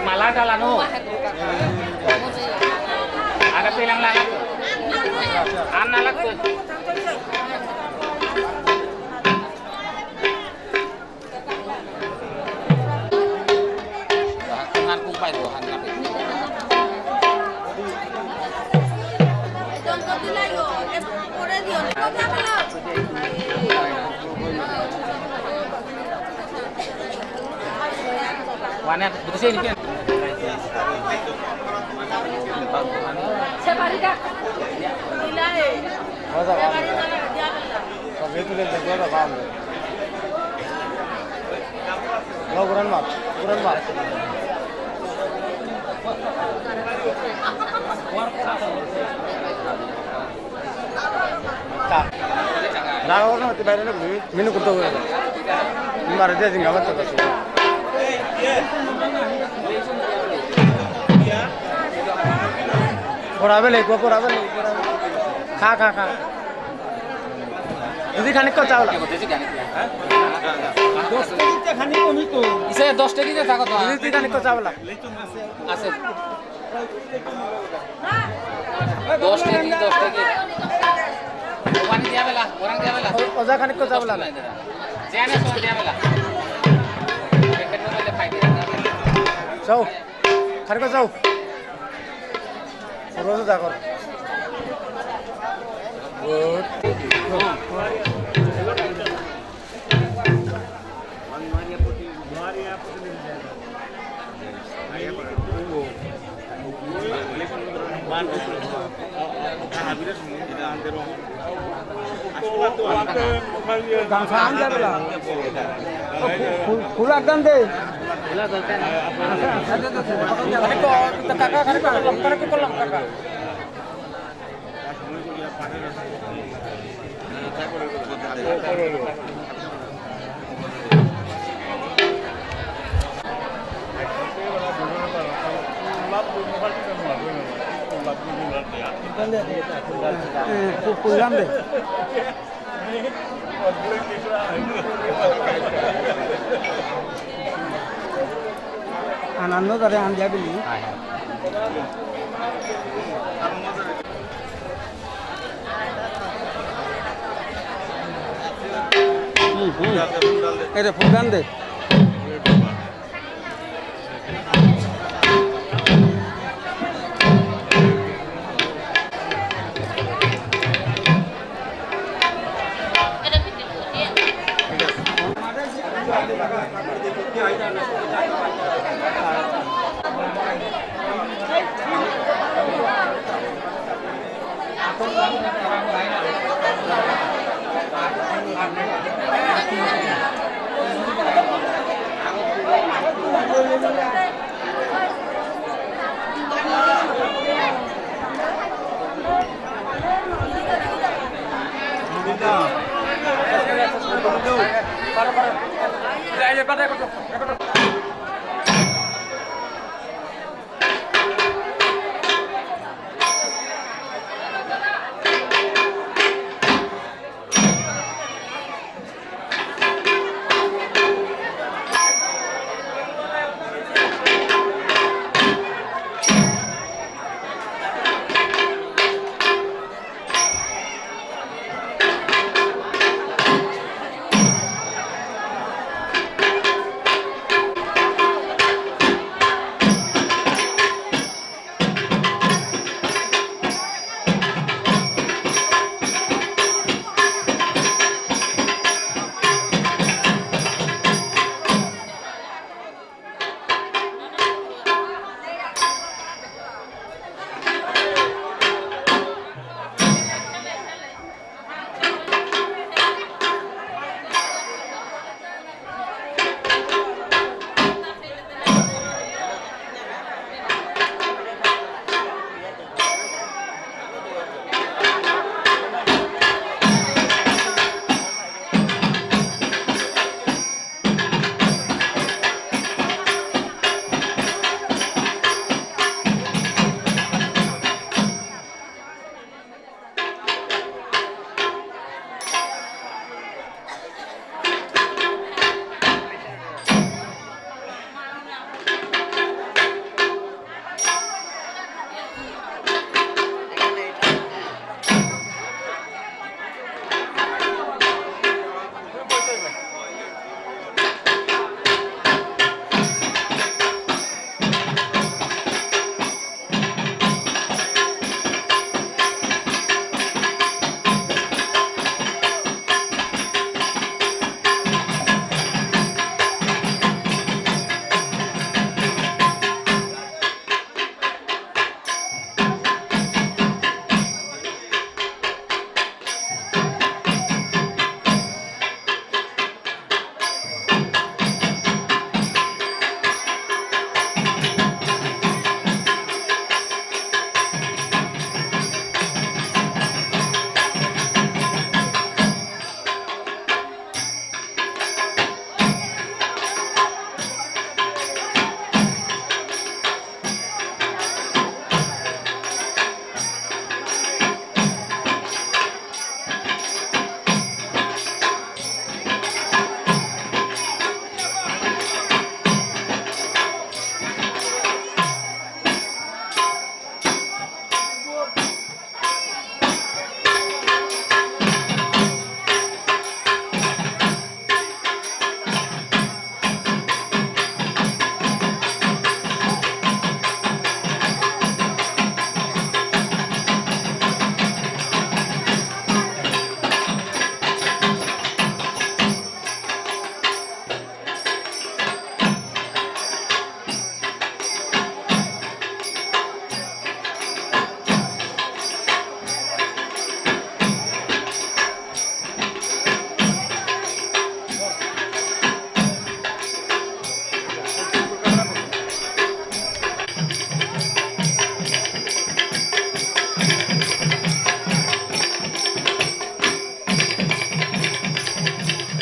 Malah dalam nu, ada pilang lalat, anak lalat. Dengan kumpai tu, anak itu. Mana betul sih ini? Siapa dia? Ilai. Kau itu lihat dia apa kamu? Lo kurang mat. Nah, orang nanti bayarnya minum kurang. মারে দিয়ে দিন আমার তো কাছে পড়াবে লেখো পড়াবে খা খা খা দিদি খানিক কো চাওলা ইসে 10 টাকা দিয়ে থাকো তো দিদি খানিক কো চাওলা আছে 10 টাকা পানি দিয়া বেলা ওরাং দিয়া বেলা ওজা খানিক কো চাওলা জানে তো দিয়া বেলা পেকেট মধ্যে খাই দিয়া যাও খানিক কো যাও রোজ দা কর ফুল আগান দে কাকা খানিক করলাম কাকা ফুলাম দে আনন্দ তারে আন দিয়া বিলি এটা ফুল গান দে para